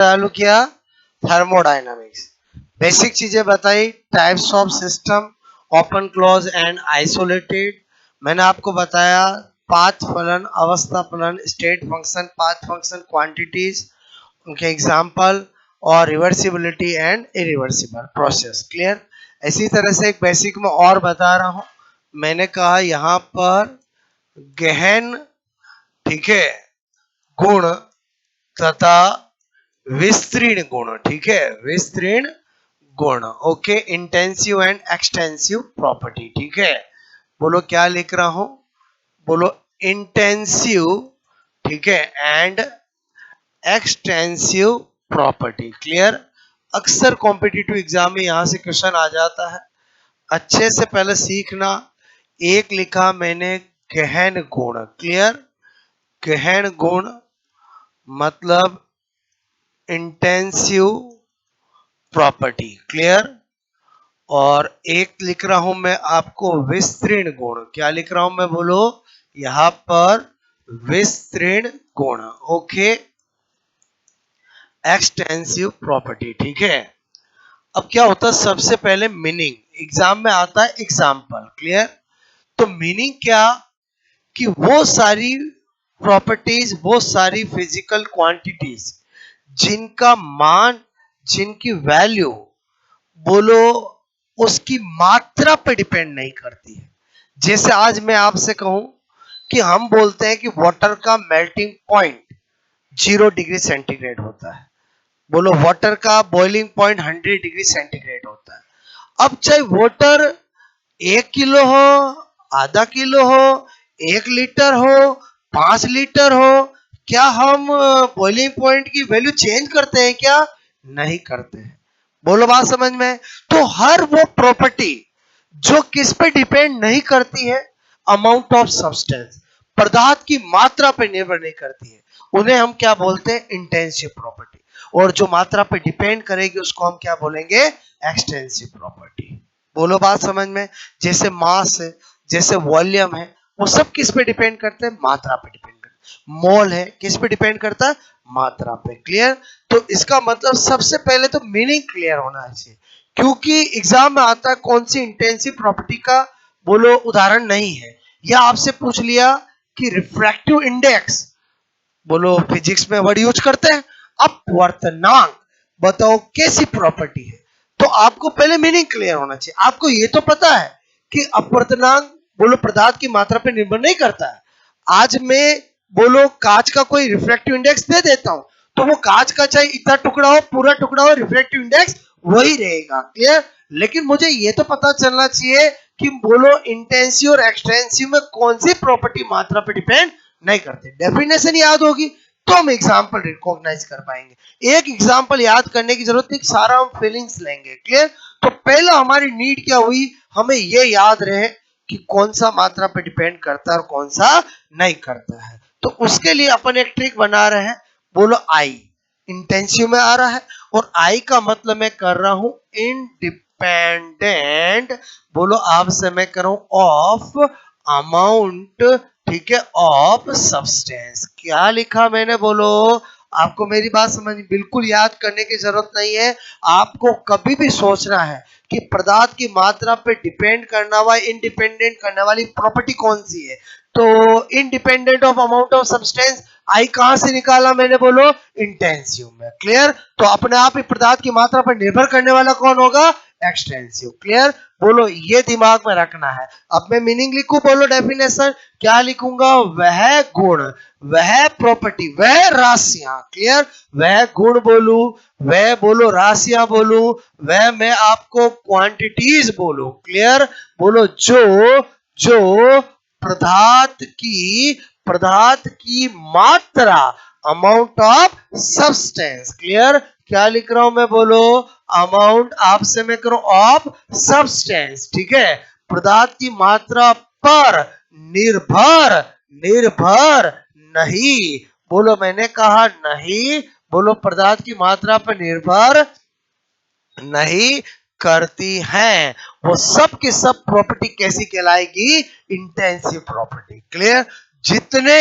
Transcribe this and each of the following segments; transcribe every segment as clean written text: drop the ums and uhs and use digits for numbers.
चालू किया thermodynamics, basic चीजें बताई, types of system, open close and isolated. मैंने आपको बताया पाथ फलन, अवस्था फलन, state function, path function, quantities, उनके एग्जाम्पल और reversibility and irreversible process. Clear. इसी तरह से एक बेसिक में और बता रहा हूं। मैंने कहा यहाँ पर गहन, ठीक है, गुण तथा विस्तीर्ण गुण, ठीक है, विस्तीर्ण गुण। Okay, intensive and extensive property, ठीक है। बोलो क्या लिख रहा हूं, बोलो इंटेंसिव, ठीक है, एंड एक्सटेंसिव प्रॉपर्टी। क्लियर। अक्सर कॉम्पिटिटिव एग्जाम में यहां से क्वेश्चन आ जाता है, अच्छे से पहले सीखना। एक लिखा मैंने गहन गुण। क्लियर। गहन गुण मतलब इंटेंसिव प्रॉपर्टी। क्लियर। और एक लिख रहा हूं मैं आपको विस्तीर्ण गुण। क्या लिख रहा हूं मैं, बोलो यहां पर विस्तीर्ण गुण। ओके, एक्सटेंसिव प्रॉपर्टी, ठीक है। अब क्या होता है, सबसे पहले मीनिंग, एग्जाम में आता है एग्जाम्पल। क्लियर। तो मीनिंग क्या, कि वो सारी प्रॉपर्टीज, वो सारी फिजिकल क्वांटिटीज जिनका मान, जिनकी वैल्यू, बोलो उसकी मात्रा पे डिपेंड नहीं करती है। जैसे आज मैं आपसे कहूं कि हम बोलते हैं कि वाटर का मेल्टिंग पॉइंट 0 डिग्री सेंटीग्रेड होता है। बोलो वाटर का बॉइलिंग पॉइंट 100 डिग्री सेंटीग्रेड होता है। अब चाहे वाटर 1 किलो हो, आधा किलो हो, 1 लीटर हो, 5 लीटर हो, क्या हम बॉइलिंग पॉइंट की वैल्यू चेंज करते हैं क्या? नहीं करते हैं। बोलो बात समझ में। तो हर वो प्रॉपर्टी जो किस पे डिपेंड नहीं करती है, अमाउंट ऑफ सब्सटेंस, पदार्थ की मात्रा पे निर्भर नहीं करती है, उन्हें हम क्या बोलते हैं, इंटेंसिव प्रॉपर्टी। और जो मात्रा पे डिपेंड करेगी उसको हम क्या बोलेंगे, एक्सटेंसिव प्रॉपर्टी। बोलो बात समझ में। जैसे मास है, जैसे वॉल्यूम है, वो सब किस पे डिपेंड करते हैं, मात्रा पे डिपेंड करते हैं। मोल है, किस पे डिपेंड करता है, मात्रा पे। क्लियर। तो इसका मतलब सबसे पहले तो मीनिंग क्लियर होना चाहिए, क्योंकि एग्जाम में आता है कौन सी इंटेंसिव प्रॉपर्टी का, बोलो उदाहरण नहीं है। या आपसे पूछ लिया कि रिफ्रैक्टिव इंडेक्स, बोलो फिजिक्स में वर्ड यूज करते हैं, अपवर्तनांक, बताओ कैसी प्रॉपर्टी है। तो आपको पहले मीनिंग क्लियर होना चाहिए। आपको ये तो पता है कि अपवर्तनांक, बोलो पदार्थ की मात्रा पर निर्भर नहीं करता है। आज मैं, बोलो कांच का कोई रिफ्रैक्टिव इंडेक्स दे देता हूं, तो वो कांच का चाहे इतना टुकड़ा हो, पूरा टुकड़ा हो, रिफ्रैक्टिव इंडेक्स वही रहेगा। क्लियर। लेकिन मुझे ये तो पता चलना चाहिए कि बोलो इंटेंसिव और एक्सटेंसिव में कौन सी प्रॉपर्टी मात्रा पे डिपेंड नहीं करते। डेफिनेशन याद होगी तो हम एग्जाम्पल रिकॉग्नाइज कर पाएंगे। एक एग्जाम्पल याद करने की जरूरत नहीं, सारा हम फीलिंग्स लेंगे। क्लियर। तो पहला हमारी नीड क्या हुई, हमें ये याद रहे कि कौन सा मात्रा पे डिपेंड करता है और कौन सा नहीं करता है। तो उसके लिए अपन एक ट्रिक बना रहे हैं। बोलो आई इंटेंसिव में आ रहा है, और आई का मतलब मैं कर रहा हूं इंडिपेंडेंट, बोलो आपसे मैं कर रहा हूं ऑफ अमाउंट, ठीक है, ऑफ सब्सटेंस। क्या लिखा मैंने, बोलो। आपको मेरी बात समझ, बिल्कुल याद करने की जरूरत नहीं है। आपको कभी भी सोचना है कि पदार्थ की मात्रा पे डिपेंड करना वाला, इंडिपेंडेंट करने वाली प्रॉपर्टी कौन सी है। तो independent of amount of substance, आई कहां से निकाला मैंने, बोलो इंटेंसिव में। क्लियर। तो अपने आप ही पदार्थ की मात्रा पर निर्भर करने वाला कौन होगा, एक्सटेंसिव। क्लियर। बोलो ये दिमाग में रखना है। अब मैं मीनिंग लिखूं, बोलो डेफिनेशन क्या लिखूंगा, वह गुण, वह प्रॉपर्टी, वह राशियां। क्लियर। वह गुण बोलू, वह बोलो राशियां बोलू, वह मैं आपको क्वांटिटीज बोलू। क्लियर। बोलो जो जो पदार्थ की मात्रा, अमाउंट ऑफ सब्सटेंस। क्लियर। क्या लिख रहा हूं मैं, बोलो अमाउंट, आपसे मैं करूं ऑफ सब्सटेंस, ठीक है, पदार्थ की मात्रा पर निर्भर, निर्भर नहीं, बोलो मैंने कहा नहीं, बोलो पदार्थ की मात्रा पर निर्भर नहीं करती हैं। वो सब की सब प्रॉपर्टी कैसी कहलाएगी, इंटेंसिव प्रॉपर्टी। क्लियर। जितने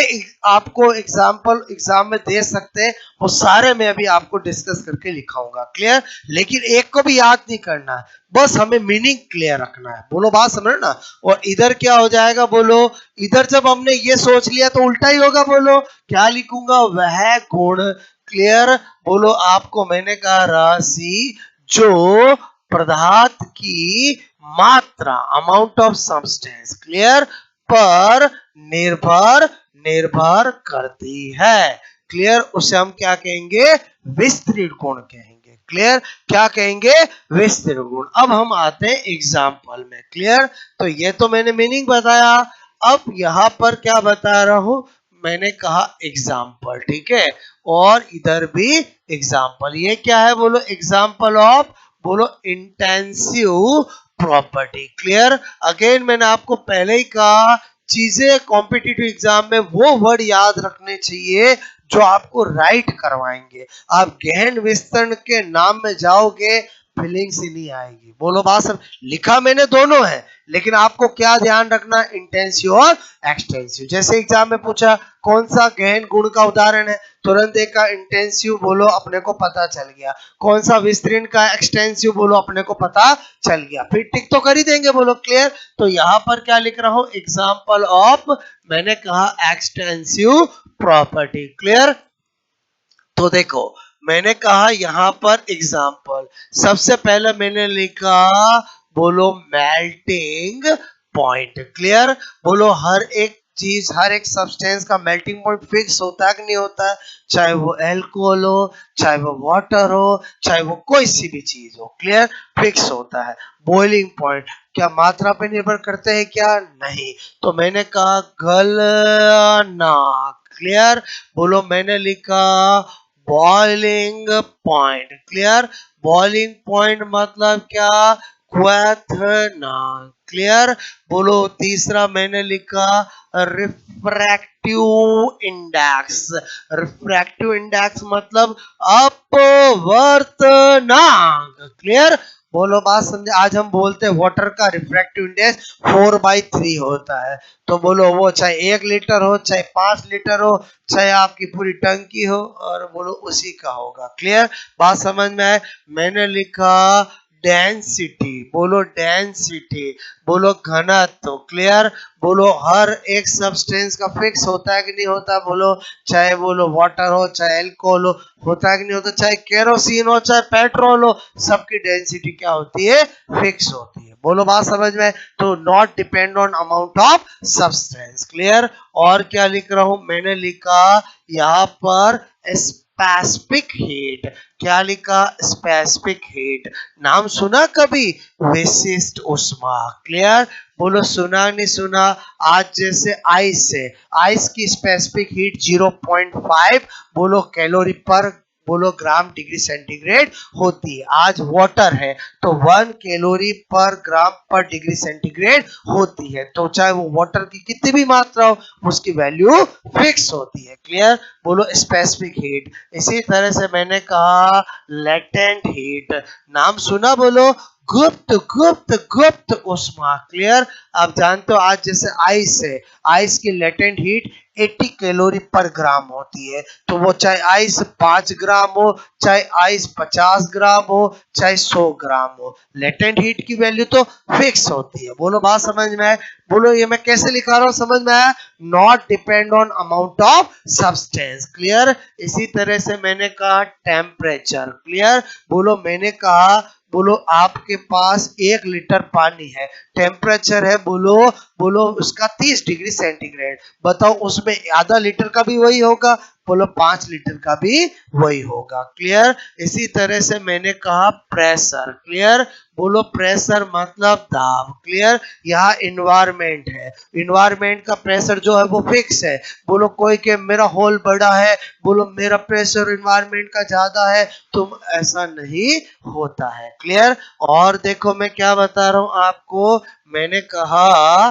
आपको एग्जाम में दे सकते हैं वो सारे मैं अभी आपको डिस्कस करके लिखाऊंगा, क्लियर। लेकिन एक को भी याद नहीं करना है, बस हमें मीनिंग क्लियर रखना है। बोलो बात समझ ना। और इधर क्या हो जाएगा बोलो, इधर जब हमने ये सोच लिया तो उल्टा ही होगा। बोलो क्या लिखूंगा, वह गुण, क्लियर। बोलो आपको मैंने कहा राशि जो पदार्थ की मात्रा, अमाउंट ऑफ सब्सटेंस, क्लियर, पर निर्भर निर्भर करती है, क्लियर। उसे हम क्या कहेंगे, विस्तृत गुण कहेंगे, क्लियर। क्या कहेंगे, विस्तृत गुण। अब हम आते हैं एग्जाम्पल में, क्लियर। तो ये तो मैंने मीनिंग बताया, अब यहां पर क्या बता रहा हूं, मैंने कहा एग्जाम्पल, ठीक है। और इधर भी एग्जाम्पल, ये क्या है बोलो, एग्जाम्पल ऑफ, बोलो इंटेंसिव प्रॉपर्टी, क्लियर। अगेन मैंने आपको पहले ही कहा, चीजें कॉम्पिटिटिव एग्जाम में वो वर्ड याद रखने चाहिए जो आपको राइट करवाएंगे। आप गहन विस्तरण के नाम में जाओगे, फीलिंग्स ही नहीं आएगी। बोलो बात सब, लिखा मैंने दोनों है, लेकिन आपको क्या ध्यान रखना, इंटेंसिव और एक्सटेंसिव। जैसे एग्जाम में पूछा कौन सा गहन गुण का उदाहरण है, तुरंत एक का इंटेंसिव बोलो, अपने को पता चल गया। कौन सा विस्तृत का एक्सटेंसिव बोलो, अपने को पता चल गया। फिर टिक तो कर ही देंगे, बोलो क्लियर। तो यहां पर क्या लिख रहा हूं, एग्जाम्पल ऑफ, मैंने कहा एक्सटेंसिव प्रॉपर्टी, क्लियर। तो देखो मैंने कहा यहां पर एग्जाम्पल, सबसे पहले मैंने लिखा, बोलो मेल्टिंग पॉइंट, क्लियर। बोलो हर एक चीज, हर एक सब्सटेंस का मेल्टिंग पॉइंट फिक्स होता है कि नहीं होता है, चाहे वो एल्कोहल हो, चाहे वो वाटर हो, चाहे वो कोई सी भी चीज हो, क्लियर, फिक्स होता है। बॉइलिंग पॉइंट क्या मात्रा पे निर्भर करते हैं क्या, नहीं। तो मैंने कहा गलना, क्लियर। बोलो मैंने लिखा boiling point, clear. Boiling point मतलब क्या, क्वथना, क्लियर। बोलो तीसरा मैंने लिखा रिफ्रैक्टिव इंडेक्स। रिफ्रैक्टिव इंडेक्स मतलब अपवर्तनांक, क्लियर। बोलो बात समझे। आज हम बोलते हैं वाटर का रिफ्रैक्टिव इंडेक्स 4/3 होता है। तो बोलो वो चाहे 1 लीटर हो, चाहे 5 लीटर हो, चाहे आपकी पूरी टंकी हो, और बोलो उसी का होगा, क्लियर। बात समझ में आए। मैंने लिखा डेंसिटी, बोलो डेंसिटी, बोलो घनत्व, क्लियर। बोलो हर एक सब्सटेंस का फिक्स होता है कि नहीं होता, बोलो चाहे बोलो वाटर हो, चाहे अल्कोहल हो, होता है कि नहीं होता, चाहे केरोसिन हो, चाहे पेट्रोल हो, सबकी डेंसिटी क्या होती है, फिक्स होती है। बोलो बात समझ में। तो not depend on amount of substance, clear. और क्या लिख रहा हूं, मैंने लिखा यहां पर स्पेसिफिक हीट, क्या लिखा, स्पेसिफिक हीट। नाम सुना कभी, विशिष्ट उष्मा, क्लियर। बोलो सुना नहीं सुना। आज जैसे आइस है, आइस की स्पेसिफिक हीट 0.5 बोलो कैलोरी पर, बोलो ग्राम डिग्री सेंटीग्रेड होती है। आज वाटर है तो 1 कैलोरी पर ग्राम पर डिग्री सेंटीग्रेड होती है। तो चाहे वो वाटर की कितनी भी मात्रा हो, उसकी वैल्यू फिक्स होती है, क्लियर। बोलो स्पेसिफिक हीट। इसी तरह से मैंने कहा लेटेंट हीट, नाम सुना, बोलो गुप्त गुप्त गुप्त उष्मा, क्लियर। आप जानते हो आज जैसे आइस है, आइस की लेटेंट हीट 80 कैलोरी पर ग्राम होती है। तो वो चाहे आइस 5 ग्राम हो, चाहे आइस 50 ग्राम हो, चाहे 100 ग्राम हो, लेटेंट हीट की वैल्यू तो फिक्स होती है। बोलो बात समझ में आए। बोलो ये मैं कैसे लिखा रहा हूं, समझ में आया, not depend on amount of substance, clear. इसी तरह से मैंने कहा टेम्परेचर, क्लियर। बोलो मैंने कहा, बोलो आपके पास 1 लीटर पानी है, टेम्परेचर है बोलो, बोलो उसका 30 डिग्री सेंटीग्रेड। बताओ उसमें आधा लीटर का भी वही होगा, बोलो 5 लीटर का भी वही होगा, क्लियर। इसी तरह से मैंने कहा प्रेशर, क्लियर। बोलो प्रेशर मतलब दाब, क्लियर। यहाँ इन्वायरमेंट है, इन्वायरमेंट का प्रेशर जो है वो फिक्स है। बोलो कोई के मेरा होल बड़ा है, बोलो मेरा प्रेशर इन्वायरमेंट का ज्यादा है, तुम ऐसा नहीं होता है, क्लियर। और देखो मैं क्या बता रहा हूं आपको, मैंने कहा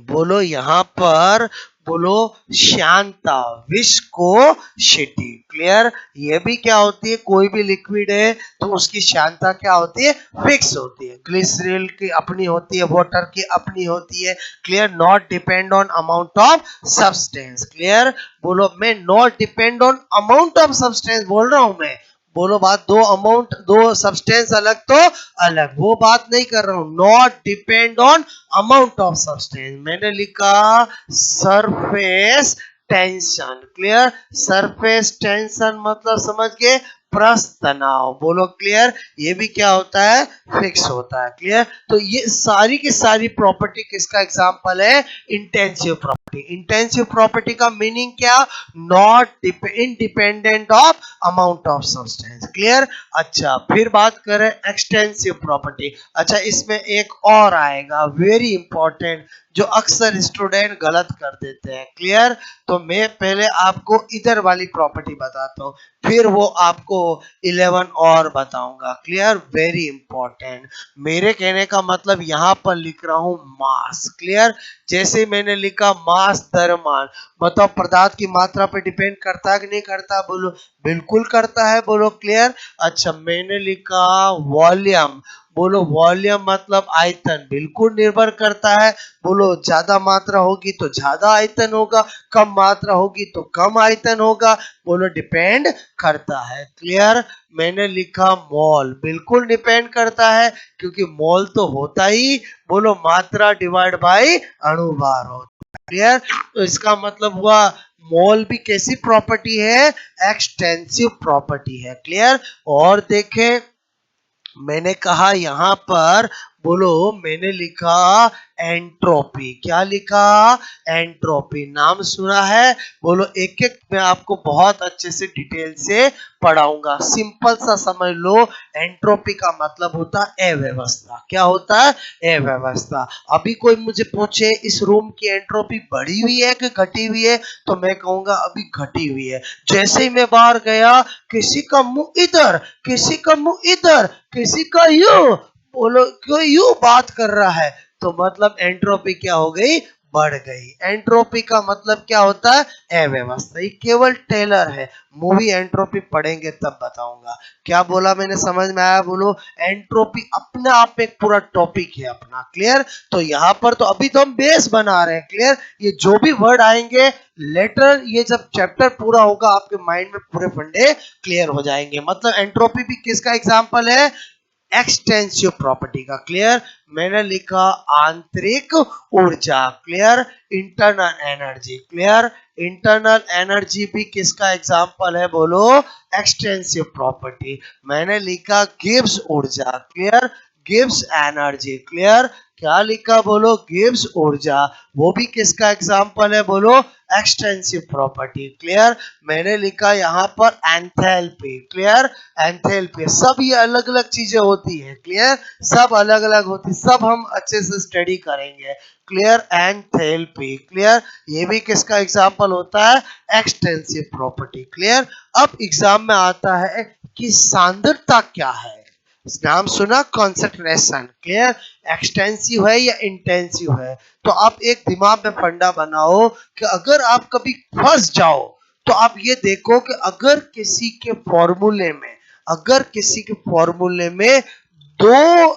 बोलो यहां पर बोलो शांता विस्कोसिटी। क्लियर, ये भी क्या होती है, कोई भी लिक्विड है तो उसकी शांता क्या होती है, फिक्स होती है। ग्लिसरीन की अपनी होती है, वाटर की अपनी होती है। Clear, not depend on amount of substance. Clear, बोलो मैं not depend on amount of substance बोल रहा हूं मैं। बोलो बात, दो अमाउंट दो सब्सटेंस अलग तो अलग, वो बात नहीं कर रहा हूं। Not depend on amount of substance, मैंने लिखा surface tension. Clear, surface tension मतलब समझ गए, पृष्ठ तनाव। बोलो क्लियर, ये भी क्या होता है, फिक्स होता है। क्लियर, तो ये सारी की सारी प्रॉपर्टी किसका एग्जांपल है, इंटेंसिव प्रॉपर्टी। इंटेंसिव प्रॉपर्टी का मीनिंग क्या, not independent of amount of substance. Clear, अच्छा फिर बात करें एक्सटेंसिव प्रॉपर्टी। अच्छा इसमें एक और आएगा वेरी इंपॉर्टेंट, जो अक्सर स्टूडेंट गलत कर देते हैं। क्लियर, तो मैं पहले आपको इधर वाली प्रॉपर्टी बताता हूँ, फिर वो आपको 11 और बताऊंगा। Clear, very important. मेरे कहने का मतलब यहाँ पर लिख रहा हूँ मास। क्लियर, जैसे मैंने लिखा मास द्रव्यमान, बताओ पदार्थ की मात्रा पर डिपेंड करता है कि नहीं करता, बोलो बिल्कुल करता है। बोलो क्लियर, अच्छा मैंने लिखा वॉल्यूम, बोलो वॉल्यूम मतलब आयतन, बिल्कुल निर्भर करता है। बोलो ज्यादा मात्रा होगी तो ज्यादा आयतन होगा, कम मात्रा होगी तो कम आयतन होगा। बोलो डिपेंड करता है। क्लियर, मैंने लिखा मोल, बिल्कुल डिपेंड करता है, क्योंकि मोल तो होता ही बोलो मात्रा डिवाइड बाय अणुभार होता है। क्लियर, तो इसका मतलब हुआ मोल भी कैसी प्रॉपर्टी है, एक्सटेंसिव प्रॉपर्टी है। क्लियर, और देखें मैंने कहा यहां पर, बोलो मैंने लिखा एंट्रोपी। क्या लिखा, एंट्रोपी, नाम सुना है। बोलो एक एक मैं आपको बहुत अच्छे से डिटेल से पढ़ाऊंगा, सिंपल सा समझ लो। एंट्रोपी का मतलब होता है अव्यवस्था। क्या होता है, अव्यवस्था। अभी कोई मुझे पूछे इस रूम की एंट्रोपी बढ़ी हुई है कि घटी हुई है, तो मैं कहूंगा अभी घटी हुई है। जैसे ही मैं बाहर गया, किसी का मुंह इधर, किसी का मुंह इधर, किसी का यूं, बोलो कोई यूं बात कर रहा है, तो मतलब एंट्रोपी क्या हो गई, बढ़ गई। एंट्रोपी का मतलब क्या होता है, अव्यवस्था। ये केवल टेलर है, मूवी एंट्रोपी पढ़ेंगे तब बताऊंगा। क्या बोला मैंने, समझ में आया, बोलो एंट्रोपी अपने आप में एक पूरा टॉपिक है अपना। क्लियर, तो यहाँ पर तो अभी तो हम बेस बना रहे हैं। क्लियर, ये जो भी वर्ड आएंगे लेटर, ये जब चैप्टर पूरा होगा आपके माइंड में पूरे फंडे क्लियर हो जाएंगे। मतलब एंट्रोपी भी किसका एग्जांपल है, एक्सटेंसिव प्रॉपर्टी का। क्लियर, मैंने लिखा आंतरिक ऊर्जा। Clear, internal energy. Clear, internal energy भी किसका एग्जांपल है, बोलो एक्सटेंसिव प्रॉपर्टी। मैंने लिखा गिब्स ऊर्जा। Clear, Gibbs energy. क्लियर, क्या लिखा, बोलो गिब्स ऊर्जा, वो भी किसका एग्जांपल है, बोलो एक्सटेंसिव प्रॉपर्टी। क्लियर, मैंने लिखा यहाँ पर एंथैल्पी। क्लियर, एंथैल्पी, सब ये अलग अलग चीजें होती है। क्लियर, सब अलग अलग होती, सब हम अच्छे से स्टडी करेंगे। Clear, enthalpy. क्लियर, ये भी किसका एग्जांपल होता है, एक्सटेंसिव प्रॉपर्टी। क्लियर, अब एग्जाम में आता है कि सांद्रता क्या है, नाम सुना कॉन्सेंट्रेशन। क्लियर, एक्सटेंसिव है या इंटेंसिव है, तो आप एक दिमाग में फंडा बनाओ कि अगर आप कभी फंस जाओ तो आप ये देखो कि अगर किसी के फॉर्मूले में, अगर किसी के फॉर्मूले में दो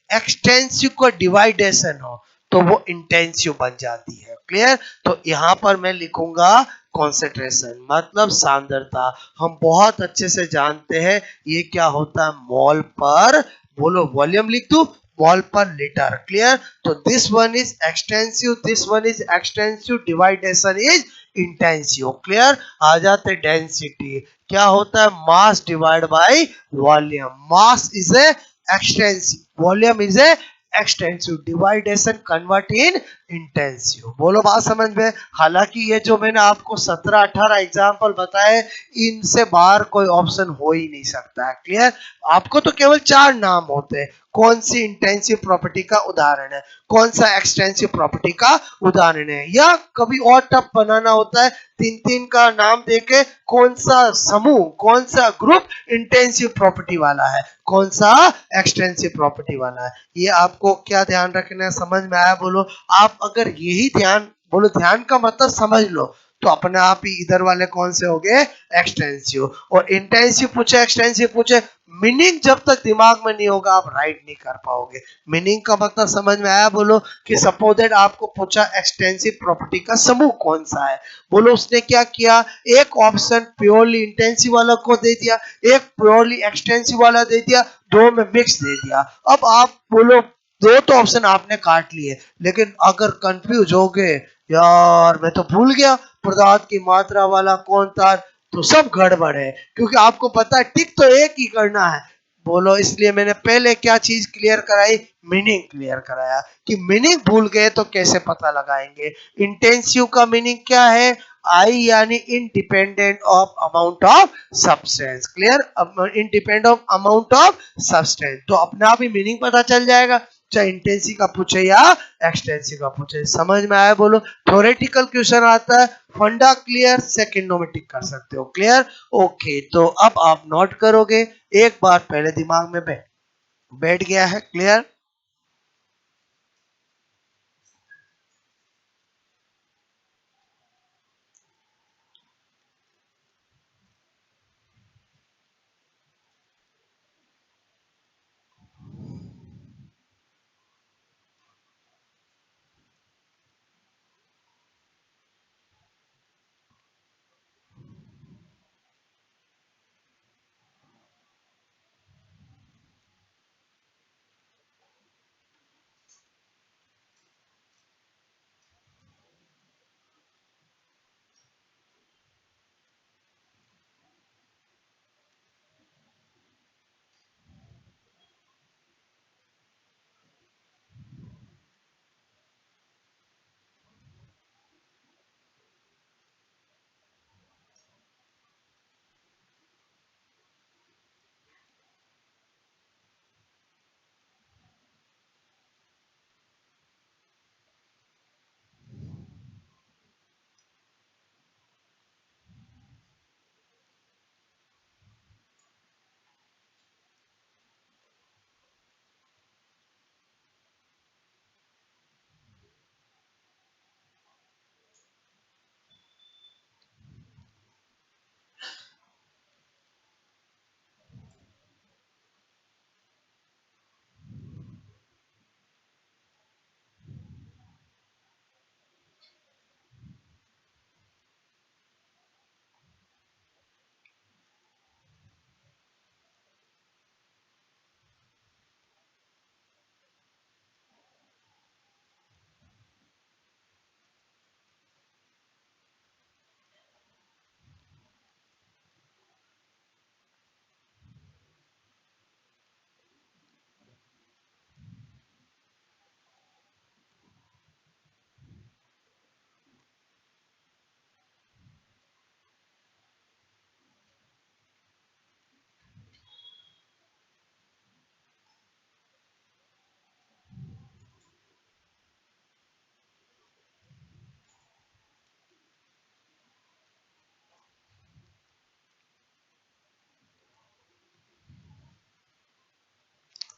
एक्सटेंसिव का डिवाइडेशन हो तो वो इंटेंसिव बन जाती है। क्लियर, तो यहां पर मैं लिखूंगा कॉन्सेंट्रेशन मतलब सांद्रता। हम बहुत अच्छे से जानते हैं ये क्या होता है, मोल पर, बोलो वॉल्यूम लिख दू, मोल पर लीटर। क्लियर, तो this one is extensive, this one is extensive, division is intensive. Clear, आ जाते डेंसिटी, क्या होता है, mass divide by volume. Mass is a extensive, volume is a extensive, dividation convert in intensive। बोलो बात समझ में। हालांकि ये जो मैंने आपको 17-18 एग्जाम्पल बताए, इनसे बाहर कोई ऑप्शन हो ही नहीं सकता है। क्लियर, आपको तो केवल 4 नाम होते हैं, कौन सी इंटेंसिव प्रॉपर्टी का उदाहरण है, कौन सा एक्सटेंसिव प्रॉपर्टी का उदाहरण है, या कभी और टफ बनाना होता है, 3-3 का नाम देके कौन सा समूह, कौन सा ग्रुप इंटेंसिव प्रॉपर्टी वाला है, कौन सा एक्सटेंसिव प्रॉपर्टी वाला है। ये आपको क्या ध्यान रखना है, समझ में आया, बोलो। आप अगर यही ध्यान बोलो ध्यान का मतलब समझ लो, तो अपने आप ही इधर वाले कौन से हो गए, एक्सटेंसिव। और इंटेंसिव पूछे एक्सटेंसिव पूछे, मीनिंग जब तक दिमाग में नहीं होगा आप राइट नहीं कर पाओगे। मीनिंग का मतलब समझ में आया? बोलो कि सपोज दैट आपको पूछा एक्सटेंसिव प्रॉपर्टी का समूह कौन सा है, बोलो उसने क्या किया, एक ऑप्शन प्योरली इंटेंसिव वाला को दे दिया, एक प्योरली एक्सटेंसिव वाला दे दिया, दो में मिक्स दे दिया। अब आप बोलो दो तो ऑप्शन आपने काट लिए, लेकिन अगर कंफ्यूज हो गए यार मैं तो भूल गया पदार्थ की मात्रा वाला कौन था, तो सब गड़बड़ है, क्योंकि आपको पता है टिक तो एक ही करना है। बोलो इसलिए मैंने पहले क्या चीज क्लियर कराई, मीनिंग क्लियर कराया कि मीनिंग भूल गए तो कैसे पता लगाएंगे। इंटेंसिव का मीनिंग क्या है, आई यानी independent of amount of substance. Clear, independent of amount of substance, तो अपने आप ही मीनिंग पता चल जाएगा, चाहे इंटेंसिव का पूछे या एक्सटेंसिव का पूछे। समझ में आया? बोलो थ्योरेटिकल क्वेश्चन आता है, फंडा क्लियर, सेकंडों में टिक कर सकते हो। क्लियर? ओके, तो अब आप नोट करोगे, एक बार पहले दिमाग में बैठ गया है। क्लियर?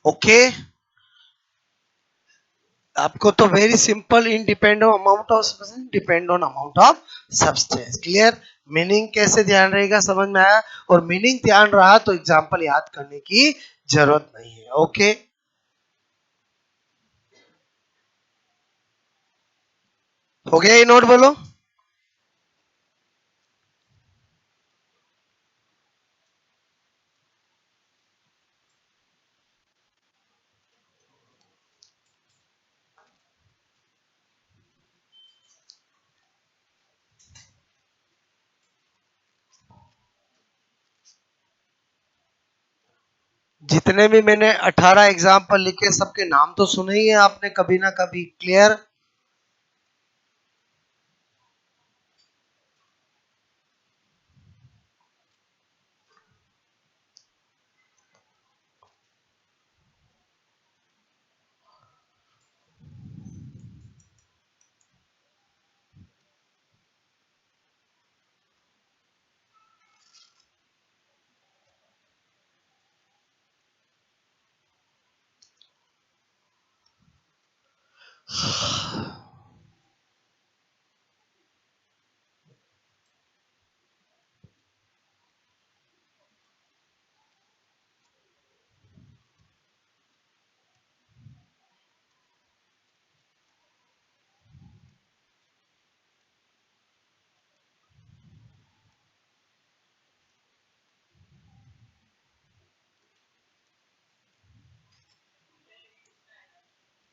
ओके, आपको तो very simple, in depend on amount of substance depend on amount of substance. Clear? Meaning कैसे ध्यान रहेगा, समझ में आया? और मीनिंग ध्यान रहा तो एग्जांपल याद करने की जरूरत नहीं है। ओके, हो गया ये नोट? बोलो। जितने भी मैंने 18 एग्जाम्पल लिखे सबके नाम तो सुने ही है आपने कभी ना कभी। क्लियर?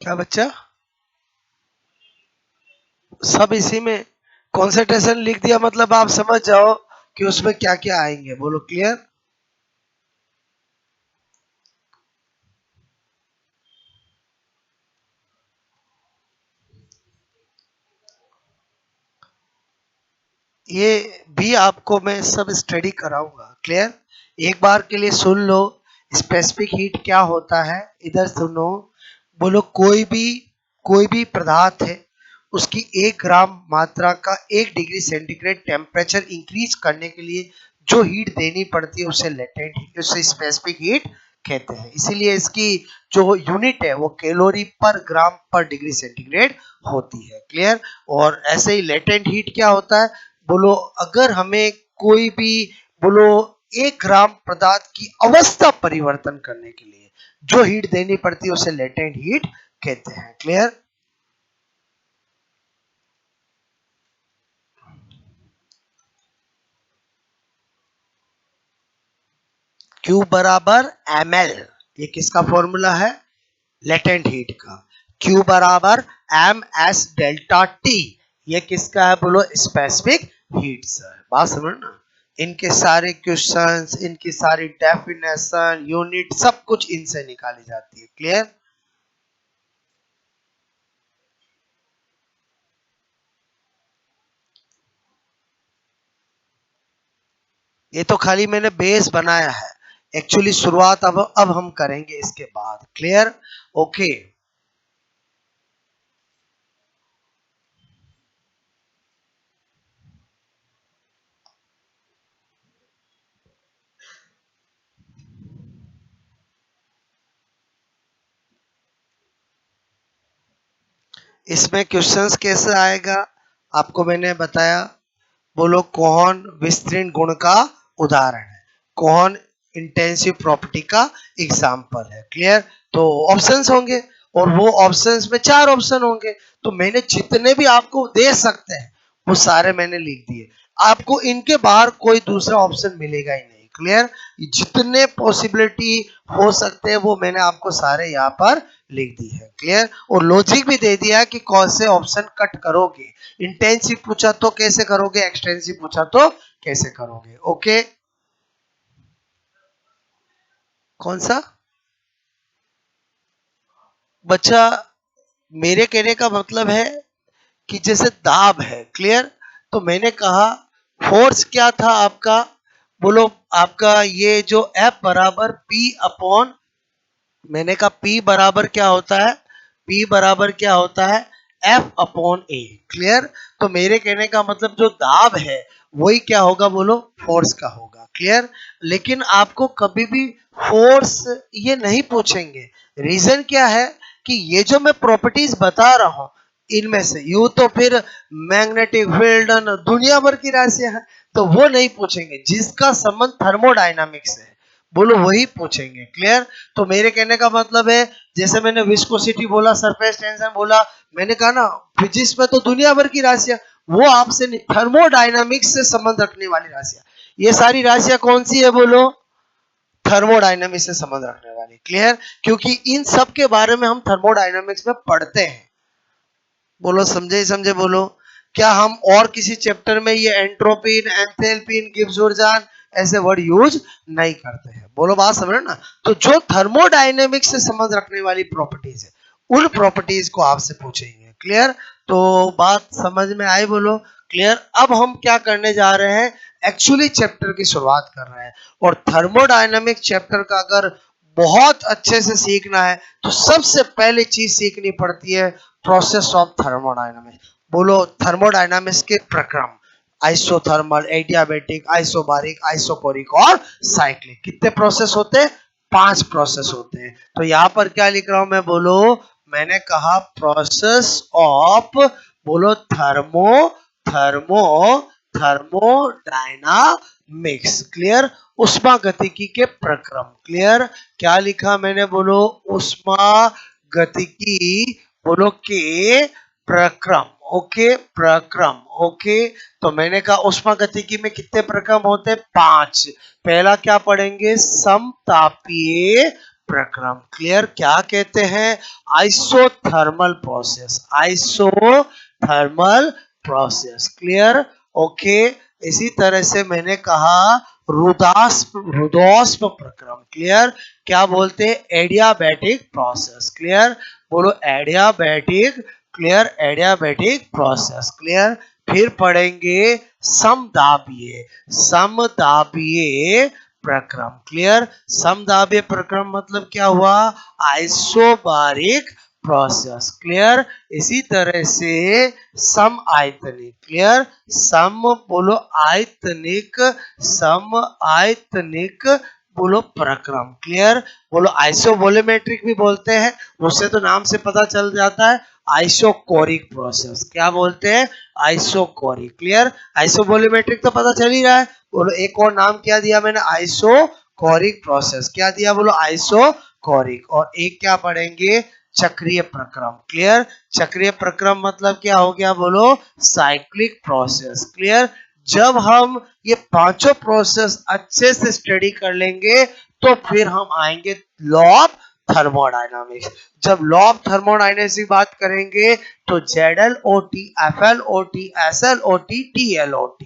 क्या बच्चा? सब इसी में कॉन्सेंट्रेशन लिख दिया मतलब आप समझ जाओ कि उसमें क्या क्या आएंगे। बोलो क्लियर? ये भी आपको मैं सब स्टडी कराऊंगा। क्लियर? एक बार के लिए सुन लो स्पेसिफिक हीट क्या होता है। इधर सुनो। बोलो कोई भी पदार्थ है, उसकी 1 ग्राम मात्रा का 1 डिग्री सेंटीग्रेड टेम्परेचर इंक्रीज करने के लिए जो हीट देनी पड़ती है उसे लेटेंट हीट, उसे स्पेसिफिक हीट कहते हैं। इसीलिए इसकी जो यूनिट है वो कैलोरी पर ग्राम पर डिग्री सेंटीग्रेड होती है। क्लियर? और ऐसे ही लेटेंट हीट क्या होता है? बोलो अगर हमें कोई भी बोलो 1 ग्राम पदार्थ की अवस्था परिवर्तन करने के लिए जो हीट देनी पड़ती है उसे लेटेंट हीट कहते हैं। क्लियर? Q बराबर ml, ये किसका फॉर्मूला है? लेटेंट हीट का। Q बराबर ms डेल्टा T, ये किसका है? बोलो स्पेसिफिक हीट सर। बात समझना। इनके सारे क्वेश्चंस, इनकी सारी डेफिनेशन, यूनिट सब कुछ इनसे निकाली जाती है। क्लियर? ये तो खाली मैंने बेस बनाया है, एक्चुअली शुरुआत अब हम करेंगे इसके बाद। क्लियर? ओके। इसमें क्वेश्चंस कैसे आएगा आपको मैंने बताया। बोलो कौन विस्तृण गुण का उदाहरण है, कौन इंटेंसिव प्रॉपर्टी का एग्जाम्पल है। क्लियर? तो ऑप्शंस होंगे और वो ऑप्शंस में 4 ऑप्शन होंगे, तो मैंने जितने भी आपको दे सकते हैं वो सारे मैंने लिख दिए। आपको इनके बाहर कोई दूसरा ऑप्शन मिलेगा ही नहीं। क्लियर? जितने पॉसिबिलिटी हो सकते हैं वो मैंने आपको सारे यहाँ पर लिख दी है। क्लियर? और लॉजिक भी दे दिया है कि कौन से ऑप्शन कट करोगे। इंटेंसिव पूछा तो कैसे करोगे, एक्सटेंसिव पूछा तो कैसे करोगे। ओके? कौन सा बच्चा? मेरे कहने का मतलब है कि जैसे दाब है। क्लियर? तो मैंने कहा फोर्स क्या था आपका? बोलो आपका ये जो F बराबर P अपॉन, मैंने कहा P बराबर क्या होता है? P बराबर क्या होता है? F upon A। क्लियर? तो मेरे कहने का मतलब जो दाब है वही क्या होगा? बोलो फोर्स का होगा। क्लियर? लेकिन आपको कभी भी फोर्स ये नहीं पूछेंगे। रीजन क्या है कि ये जो मैं प्रॉपर्टीज बता रहा हूं इनमें से यू तो फिर मैग्नेटिक फील्ड दुनिया भर की राशियां हैं, तो वो नहीं पूछेंगे। जिसका संबंध थर्मोडायनामिक्स से है बोलो वही पूछेंगे। क्लियर? तो मेरे कहने का मतलब है जैसे मैंने विस्कोसिटी बोला, सरफेस टेंशन बोला, मैंने कहा ना फिजिक्स में तो दुनिया भर की राशियां, वो आपसे थर्मोडायनामिक्स से संबंध रखने वाली राशियां। ये सारी राशियां कौन सी है? बोलो थर्मोडायनामिक्स से संबंध रखने वाली। क्लियर? क्योंकि इन सब के बारे में हम थर्मोडायनामिक्स में पढ़ते हैं। बोलो समझे ही समझे बोलो। क्या हम और किसी चैप्टर में ये एंट्रोपिन, एंथैल्पीन, गिब्स ऊर्जान ऐसे वर्ड यूज नहीं करते हैं। बोलो बात समझ रहे ना? तो जो थर्मोडायनेमिक्स से संबंध रखने वाली प्रॉपर्टीज है उन प्रॉपर्टीज को आपसे पूछेंगे। क्लियर? तो बात समझ में आई? बोलो क्लियर। अब हम क्या करने जा रहे हैं? एक्चुअली चैप्टर की शुरुआत कर रहे हैं। और थर्मोडायनेमिक चैप्टर का अगर बहुत अच्छे से सीखना है तो सबसे पहले चीज सीखनी पड़ती है प्रोसेस ऑफ थर्मोडायनामिक्स। बोलो थर्मोडायनामिक्स के प्रक्रम, आइसोथर्मल, एडियाबैटिक, आइसोबारिक, आइसोकोरिक और साइक्लिक। कितने प्रोसेस होते हैं? 5 प्रोसेस होते हैं। तो यहां पर क्या लिख रहा हूं मैं? बोलो मैंने कहा प्रोसेस ऑफ, बोलो थर्मो थर्मो थर्मोडायनामिक्स। क्लियर? उष्मा गतिकी के प्रक्रम। क्लियर? क्या लिखा मैंने? बोलो उष्मा गतिकी, बोलो के प्रक्रम। ओके? प्रक्रम। ओके? तो मैंने कहा उष्मा गतिकी में कितने प्रक्रम होते हैं? 5। पहला क्या पढ़ेंगे? समतापीय प्रक्रम। क्लियर? क्या कहते हैं? Isothermal process, isothermal process. Clear? Okay. इसी तरह से मैंने कहा रुदोष्म प्रक्रम। क्लियर? क्या बोलते हैं? Adiabatic process. क्लियर? बोलो adiabatic. Clear? Adiabatic process. Clear? फिर पढ़ेंगे समदाबीय, समदाबीय प्रक्रम। क्लियर? समदाबीय प्रक्रम मतलब क्या हुआ? Isobaric process. क्लियर? इसी तरह से सम आयतनिक। क्लियर? सम बोलो आयतनिक, सम आयतनिक बोलो प्रक्रम। क्लियर? बोलो आइसोवोल्यूमेट्रिक भी बोलते हैं, उससे तो नाम से पता चल जाता है। Isochoric process. क्या बोलते हैं? आइसोकोरिक। क्लियर? आइसोवोल्यूमेट्रिक तो पता चल ही रहा है। बोलो एक और नाम क्या दिया मैंने? Isochoric process. क्या दिया? बोलो आइसोकोरिक। और एक क्या पढ़ेंगे? चक्रीय प्रक्रम। क्लियर? चक्रीय प्रक्रम मतलब क्या हो गया? बोलो साइक्लिक प्रोसेस। क्लियर? जब हम ये पांचों प्रोसेस अच्छे से स्टडी कर लेंगे तो फिर हम आएंगे लॉ ऑफ थर्मोडायनामिक्स। जब लॉ ऑफ थर्मोडायनामिक्स की बात करेंगे तो ZLOT, FLOT, SLOT, TLOT।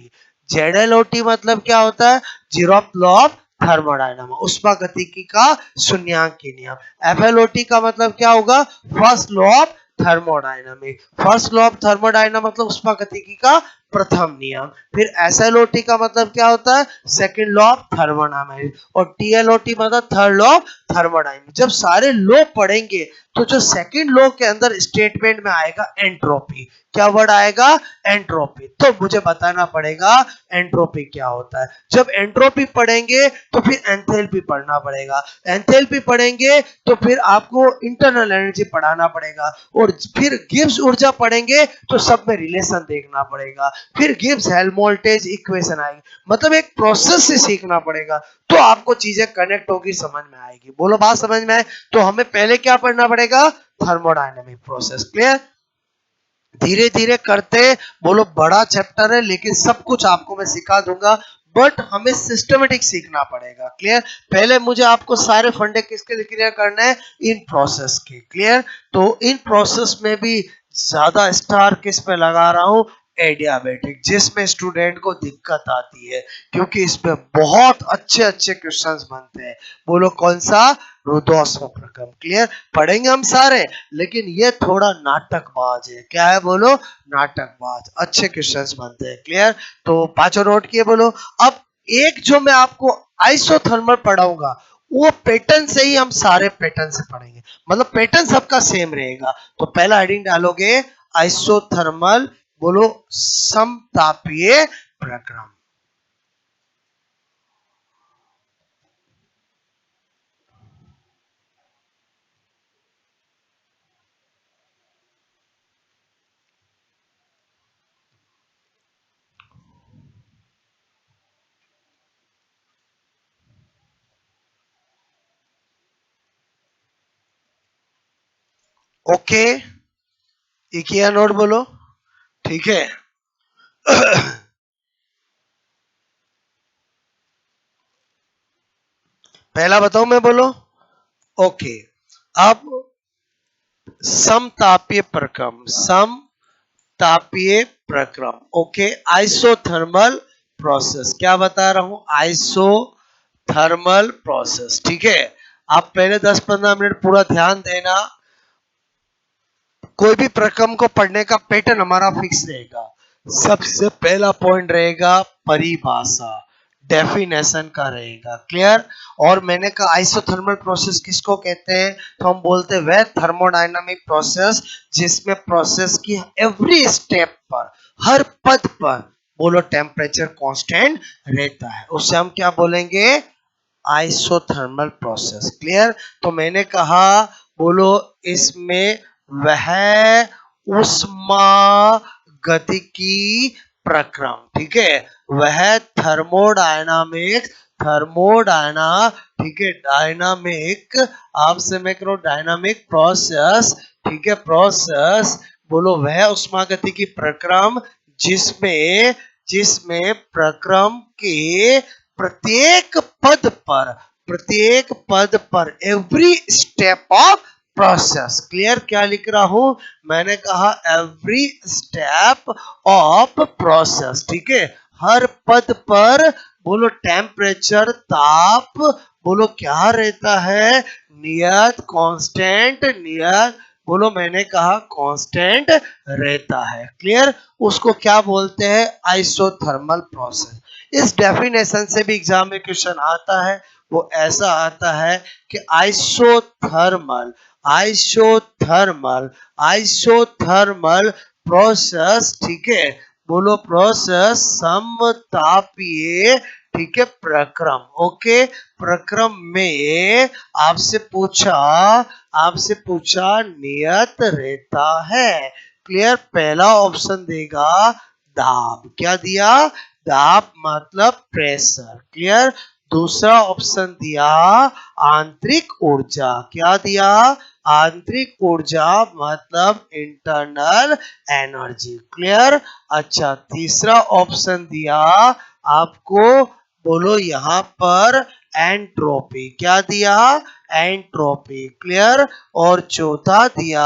ZLOT मतलब क्या होता है? जीरोथ लॉ ऑफ थर्मोडायनामिक्स, उष्मागतिकी का शून्यांकी नियम। FLOT का मतलब क्या होगा? First law of thermodynamics. First law of thermodynamics मतलब उष्मागतिकी का प्रथम नियम। फिर SLOT का मतलब क्या होता है? Second law of thermodynamics. और TLOT मतलब थर्ड लॉ ऑफ थर्मोडायनामिक्स। जब सारे लॉ पढ़ेंगे तो जो सेकंड लॉ के अंदर स्टेटमेंट में आएगा एंट्रोपी। क्या वर्ड आएगा? एंट्रोपी। तो मुझे बताना पड़ेगा एंट्रोपी क्या होता है। जब एंट्रोपी पढ़ेंगे तो फिर एंथैल्पी पढ़ना पड़ेगा। एंथैल्पी पढ़ेंगे तो फिर आपको इंटरनल एनर्जी पढ़ाना पड़ेगा। और फिर गिब्स ऊर्जा पढ़ेंगे तो सब में रिलेशन देखना पड़ेगा। फिर गिब्स हेल्महोल्ट्ज इक्वेशन आएगी। मतलब एक प्रोसेस से सीखना पड़ेगा तो आपको चीजें कनेक्ट होगी, समझ में आएगी। बोलो बात समझ में आए? तो हमें पहले क्या पढ़ना पड़ेगा? Thermodynamic process. क्लियर? धीरे धीरे करते, बोलो बड़ा चैप्टर है लेकिन सब कुछ आपको मैं सिखा दूंगा, बट हमें सिस्टमेटिक सीखना पड़ेगा। क्लियर? पहले मुझे आपको सारे फंडे किसके लिए क्लियर करना है? इन प्रोसेस के। क्लियर? तो इन प्रोसेस में भी ज्यादा स्टार किस पे लगा रहा हूं? एडियाबैटिक, जिसमें स्टूडेंट को दिक्कत आती है क्योंकि इसमें बहुत अच्छे अच्छे क्वेश्चंस बनते हैं। बोलो कौन सा? रुदोष्म प्रक्रम। क्लियर? पढ़ेंगे हम सारे, लेकिन ये थोड़ा नाटकबाज है। क्या है? बोलो नाटकबाज। अच्छे क्वेश्चंस बनते हैं। क्लियर? तो पांचों नोट किए। बोलो अब एक जो मैं आपको आइसोथर्मल पढ़ाऊंगा वो पैटर्न से ही हम सारे पैटर्न से पढ़ेंगे, मतलब पैटर्न सबका सेम रहेगा। तो पहला हेडिंग डालोगे आइसोथर्मल, बोलो समतापीय प्रक्रम। ओके, ये किया नोट? बोलो ठीक है। पहला बताओ मैं? बोलो ओके। अब समतापीय प्रक्रम, समतापीय प्रक्रम। Okay, isothermal process. क्या बता रहा हूं? Isothermal process. ठीक है? आप पहले 10-15 मिनट पूरा ध्यान देना। कोई भी प्रक्रम को पढ़ने का पैटर्न हमारा फिक्स रहेगा। सबसे पहला पॉइंट रहेगा परिभाषा, डेफिनेशन का रहेगा। क्लियर? और मैंने कहा आइसोथर्मल प्रोसेस किसको कहते हैं? तो हम बोलते हैं वह थर्मोडायनामिक प्रोसेस जिसमें प्रोसेस की एवरी स्टेप पर, हर पद पर, बोलो टेम्परेचर कांस्टेंट रहता है, उसे हम क्या बोलेंगे? Isothermal process. क्लियर? तो मैंने कहा बोलो इसमें वह उष्मा गतिकी प्रक्रम। ठीक है? वह थर्मोडायनामिक, थर्मोडायना, ठीक है, डायनामिक, आपसे मैं करो डायनामिक प्रोसेस। ठीक है? प्रोसेस, बोलो वह उष्मागतिकी प्रक्रम जिसमें, जिसमें प्रक्रम के प्रत्येक पद पर प्रत्येक पद पर, every step of process. Clear? क्या लिख रहा हूं? मैंने कहा एवरी स्टेप ऑफ प्रोसेस। ठीक है, हर पद पर बोलो टेम्परेचर, ताप, बोलो क्या रहता है? नियत, कांस्टेंट, नियत, बोलो मैंने कहा कांस्टेंट रहता है। क्लियर? उसको क्या बोलते हैं? Isothermal process. इस डेफिनेशन से भी एग्जाम में क्वेश्चन आता है। वो ऐसा आता है कि आइसोथर्मल, आइसोथर्मल, आइसोथर्मल प्रोसेस, ठीक है, बोलो प्रोसेस समतापीय, ठीक है, प्रक्रम। ओके, प्रक्रम में आपसे पूछा नियत रहता है। क्लियर? पहला ऑप्शन देगा दाब। क्या दिया? दाब मतलब प्रेशर। क्लियर? दूसरा ऑप्शन दिया आंतरिक ऊर्जा। क्या दिया? आंतरिक ऊर्जा मतलब इंटरनल एनर्जी। क्लियर? अच्छा, तीसरा ऑप्शन दिया आपको, बोलो यहां पर एंट्रोपी। क्या दिया? एंट्रोपी। क्लियर? और चौथा दिया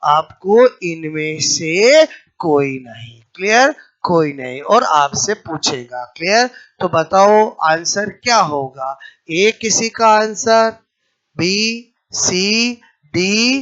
आपको इनमें से कोई नहीं। क्लियर? कोई नहीं, और आपसे पूछेगा। क्लियर? तो बताओ आंसर क्या होगा? ए किसी का आंसर, बी, सी, डी,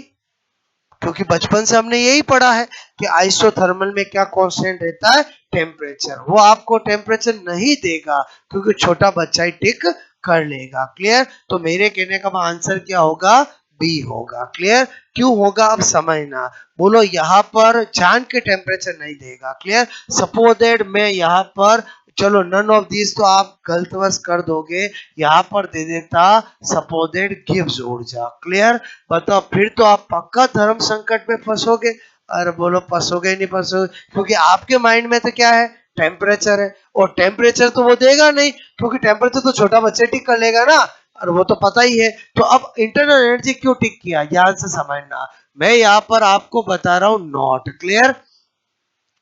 क्योंकि बचपन से हमने यही पढ़ा है कि आइसोथर्मल में क्या कांस्टेंट रहता है? टेम्परेचर। वो आपको टेम्परेचर नहीं देगा क्योंकि छोटा बच्चा ही टिक कर लेगा। क्लियर? तो मेरे कहने का आंसर क्या होगा? बी होगा। क्लियर? क्यों होगा अब समझना। बोलो यहाँ पर जान के टेम्परेचर नहीं देगा। क्लियर? सपोज दैट मैं यहाँ पर, चलो नन ऑफ दिस तो आप गलतवश कर दोगे, यहाँ पर दे देता सपोज दैट गिव्स ऊर्जा। क्लियर? बताओ, फिर तो आप पक्का धर्म संकट में फंसोगे। अरे बोलो फंसोगे नहीं फंसोगे, क्योंकि आपके माइंड में तो क्या है? टेम्परेचर है, और टेम्परेचर तो वो देगा नहीं क्योंकि टेम्परेचर तो छोटा बच्चे टिक कर लेगा ना, और वो तो पता ही है। तो अब इंटरनल एनर्जी क्यों टिक किया, ध्यान से समझना। मैं यहाँ पर आपको बता रहा हूं नॉट। क्लियर?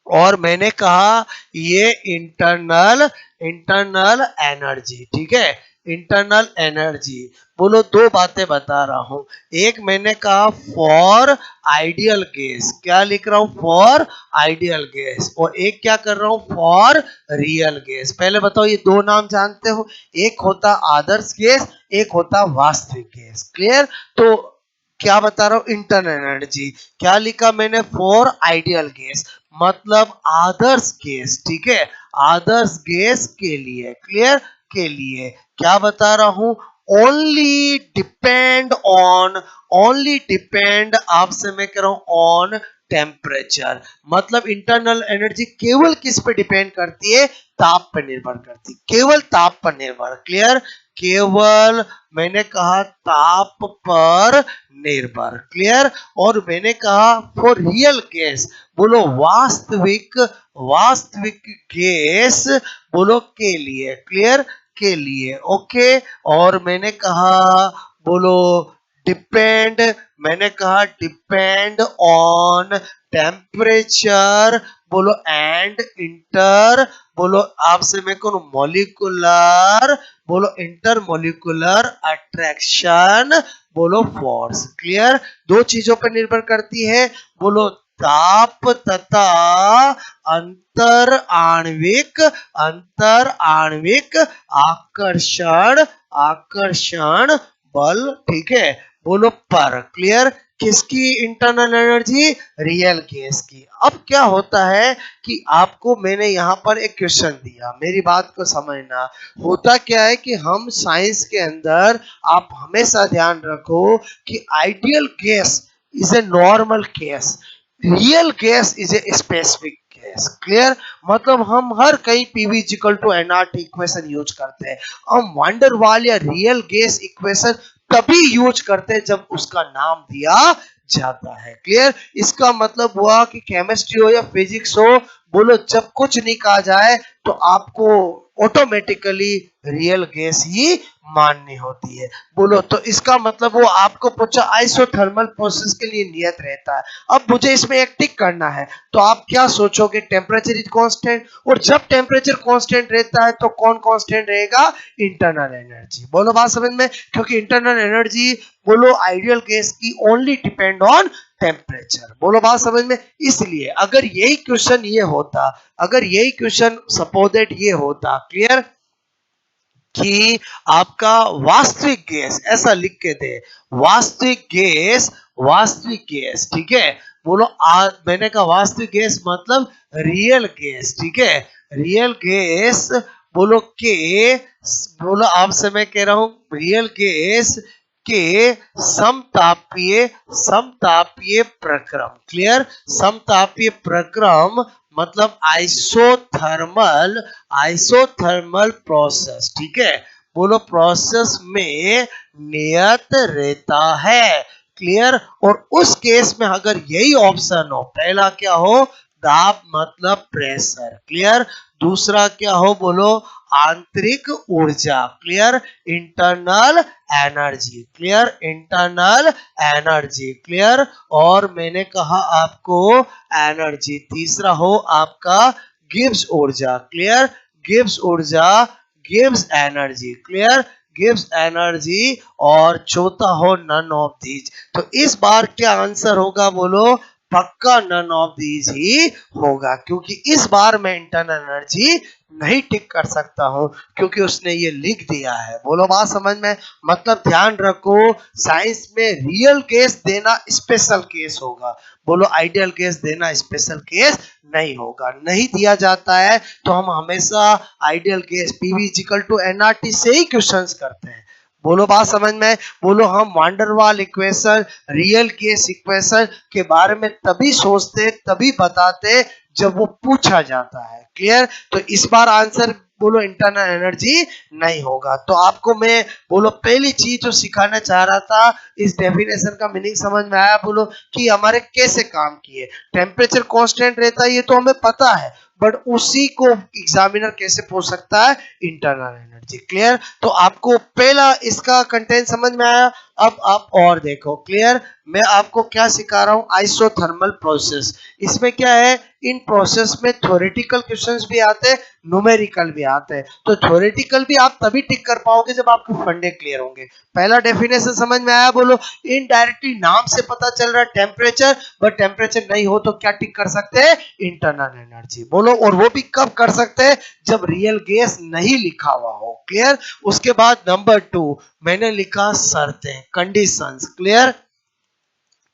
और मैंने कहा ये इंटरनल, इंटरनल एनर्जी, ठीक है, इंटरनल एनर्जी। बोलो दो बातें बता रहा हूं। एक मैंने कहा फॉर आइडियल गैस। क्या लिख रहा हूं? For ideal gas. और एक क्या कर रहा हूं? For real gas. पहले बताओ ये दो नाम जानते हो? एक होता आदर्श गैस, एक होता वास्तविक गैस। क्लियर? तो क्या बता रहा हूं? Internal energy. क्या लिखा मैंने? फॉर आइडियल गैस मतलब आदर्श गैस। ठीक है, आदर्श गैस के लिए। क्लियर? के लिए क्या बता रहा हूं? Only depend on, only depend, आपसे मैं कह रहा हूं ऑन टेम्परेचर। मतलब इंटरनल एनर्जी केवल किस पे डिपेंड करती है? ताप पर निर्भर करती, केवल ताप पर निर्भर। क्लियर? केवल मैंने कहा ताप पर निर्भर। क्लियर? और मैंने कहा फॉर रियल गैस, बोलो वास्तविक, वास्तविक गैस, बोलो के लिए। क्लियर? के लिए। ओके, और मैंने कहा बोलो डिपेंड, मैंने कहा डिपेंड ऑन टेम्परेचर, बोलो एंड इंटर, बोलो आपसे मैं कहूं मॉलिक्यूलर, बोलो इंटर मॉलिक्यूलर अट्रैक्शन, बोलो फोर्स। क्लियर? दो चीजों पर निर्भर करती है, बोलो ताप तथा अंतर आणविक, अंतर आणविक आकर्षण, आकर्षण बल। ठीक है, बोलो पर। क्लियर? किसकी इंटरनल एनर्जी? रियल गैस की। अब क्या होता है कि आपको मैंने यहाँ पर एक क्वेश्चन दिया, मेरी बात को समझना। होता क्या है कि हम साइंस के अंदर, आप हमेशा ध्यान रखो कि ideal gas is a normal gas, real gas is a specific gas. Clear? मतलब हम हर कहीं PV equal to NRT equation use करते हैं। हम वंडर वाल या रियल गैस इक्वेशन तभी यूज करते हैं जब उसका नाम दिया जाता है। क्लियर? इसका मतलब हुआ कि केमिस्ट्री हो या फिजिक्स हो, बोलो जब कुछ नहीं कहा जाए तो आपको ऑटोमेटिकली रियल गैस ही माननी होती है। बोलो तो इसका मतलब वो आपको पूछा आइसोथर्मल प्रोसेस के लिए नियत रहता है। अब मुझे इसमें एक टिक करना है, तो आप क्या सोचोगे? टेम्परेचर इज कांस्टेंट, और जब टेम्परेचर कांस्टेंट रहता है तो कौन कांस्टेंट रहेगा? Internal energy. बोलो बात समझ में? क्योंकि इंटरनल एनर्जी बोलो आइडियल गैस की ओनली डिपेंड ऑन टेम्परेचर। बोलो बात समझ में? इसलिए अगर यही क्वेश्चन ये होता, अगर यही क्वेश्चन सपोजेड ये होता, क्लियर, कि आपका वास्तविक गैस ऐसा लिख के दे, वास्तविक गैस, वास्तविक गैस, ठीक है। बोलो मैंने कहा वास्तविक गैस मतलब रियल गैस, ठीक है, रियल गैस। बोलो के, बोलो आपसे मैं कह रहा हूं रियल गैस के समतापीय, समतापीय प्रक्रम, क्लियर, समतापीय प्रक्रम मतलब आइसोथर्मल, आइसोथर्मल प्रोसेस, ठीक है। बोलो प्रोसेस में नियत रहता है, क्लियर। और उस केस में अगर यही ऑप्शन हो, पहला क्या हो? दाब मतलब प्रेशर, क्लियर। दूसरा क्या हो? बोलो आंतरिक ऊर्जा, clear, internal energy, clear, internal energy, clear. और मैंने कहा आपको एनर्जी। तीसरा हो आपका गिब्स ऊर्जा, क्लियर, गिब्स ऊर्जा, Gibbs energy, clear, gives energy. और चौथा हो नन ऑफ दीज। तो इस बार क्या आंसर होगा? बोलो पक्का नन ऑफ दीज ही होगा, क्योंकि इस बार मैं इंटरनल एनर्जी नहीं टिक कर सकता हूं, क्योंकि उसने ये लिख दिया है। बोलो बात समझ में? मतलब ध्यान रखो, साइंस में रियल केस देना स्पेशल केस होगा, बोलो आइडियल केस देना स्पेशल केस नहीं होगा। नहीं दिया जाता है तो हम हमेशा ideal case PV equal to NRT से ही क्वेश्चंस करते हैं। बोलो बात समझ में? बोलो हम van der Waal equation, real case equation के बारे में तभी सोचते, तभी बताते जब वो पूछा जाता है, क्लियर। तो इस बार आंसर बोलो इंटरनल एनर्जी नहीं होगा। तो आपको मैं बोलो पहली चीज जो सिखाना चाह रहा था, इस डेफिनेशन का मीनिंग समझ में आया? बोलो कि हमारे कैसे काम किए। टेम्परेचर कांस्टेंट रहता है ये तो हमें पता है, बट उसी को एग्जामिनर कैसे पूछ सकता है? Internal energy, clear. तो आपको पहला इसका कंटेंट समझ में आया। अब आप और देखो, क्लियर, मैं आपको क्या सिखा रहा हूं? Isothermal process. इसमें क्या है? इन प्रोसेस में थ्योरेटिकल क्वेश्चंस भी आते हैं, न्यूमेरिकल भी आते हैं। तो थ्योरेटिकल भी आप तभी टिक कर पाओगे जब आपके फंडे क्लियर होंगे। पहला डेफिनेशन समझ में आया? बोलो इनडायरेक्टली नाम से पता चल रहा है टेम्परेचर, बट टेम्परेचर नहीं हो तो क्या टिक कर सकते हैं? Internal energy. बोलो और वो भी कब कर सकते हैं? जब रियल गैस नहीं लिखा हुआ हो, क्लियर। उसके बाद नंबर 2 मैंने लिखा शर्तें, कंडीशंस, क्लियर,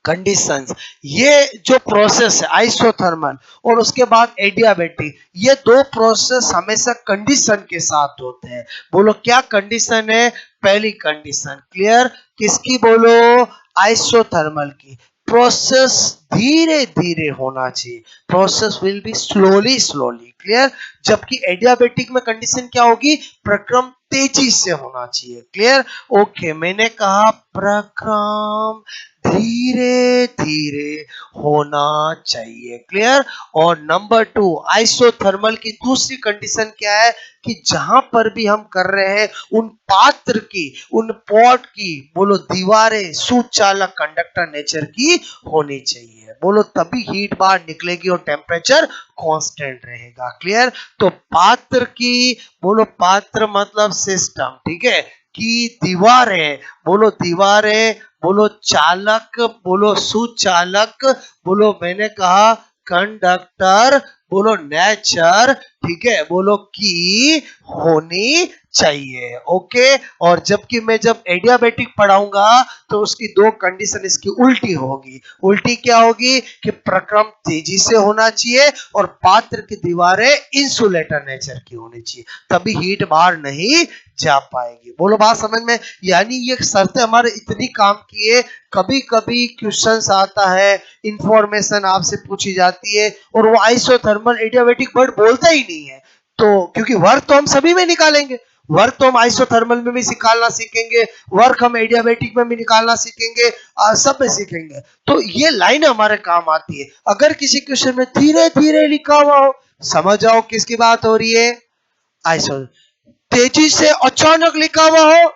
कंडीशंस। ये जो प्रोसेस है आइसोथर्मल और उसके बाद एडियाबेटिक, ये दो प्रोसेस हमेशा कंडीशन के साथ होते हैं। बोलो क्या कंडीशन है? पहली कंडीशन, क्लियर, किसकी? बोलो आइसोथर्मल की। प्रोसेस धीरे धीरे होना चाहिए, process will be slowly slowly, clear. जबकि एडियाबेटिक में कंडीशन क्या होगी? प्रक्रम तेजी से होना चाहिए, क्लियर। ओके, मैंने कहा प्रक्रम धीरे धीरे होना चाहिए, क्लियर। और नंबर 2 आइसोथर्मल की दूसरी कंडीशन क्या है? कि जहां पर भी हम कर रहे हैं उन पात्र की, उन पॉट की, बोलो दीवारें सुचालक कंडक्टर नेचर की होनी चाहिए। बोलो तभी हीट बाहर निकलेगी और टेम्परेचर कांस्टेंट रहेगा, क्लियर। तो पात्र की, बोलो पात्र मतलब सिस्टम, ठीक है, की दीवारें, बोलो दीवारें, बोलो चालक, बोलो सुचालक, बोलो मैंने कहा कंडक्टर, बोलो नेचर, ठीक है, बोलो की होनी चाहिए, ओके। और जबकि मैं जब एडियाबेटिक पढ़ाऊंगा तो उसकी दो कंडीशन इसकी उल्टी होगी। उल्टी क्या होगी? कि प्रक्रम तेजी से होना चाहिए और पात्र की दीवारें इंसुलेटर नेचर की होनी चाहिए, तभी हीट बाहर नहीं जा पाएगी। बोलो बात समझ में? यानी ये शर्तें हमारे इतनी काम की है, कभी कभी क्वेश्चंस आता है, इंफॉर्मेशन आपसे पूछी जाती है और वो आइसोथर्मल एडियाबेटिक वर्ड बोलता ही नहीं है, तो क्योंकि वर्क तो हम सभी में निकालेंगे, वर्क तो हम आइसोथर्मल में भी निकालना सीखेंगे, वर्क हम एडियाबेटिक में भी निकालना सीखेंगे, सब में सीखेंगे। तो ये लाइन हमारे काम आती है। अगर किसी क्वेश्चन में धीरे धीरे लिखा हुआ हो समझ जाओ किसकी बात हो रही है, आइसो। तेजी से अचानक लिखा हुआ हो,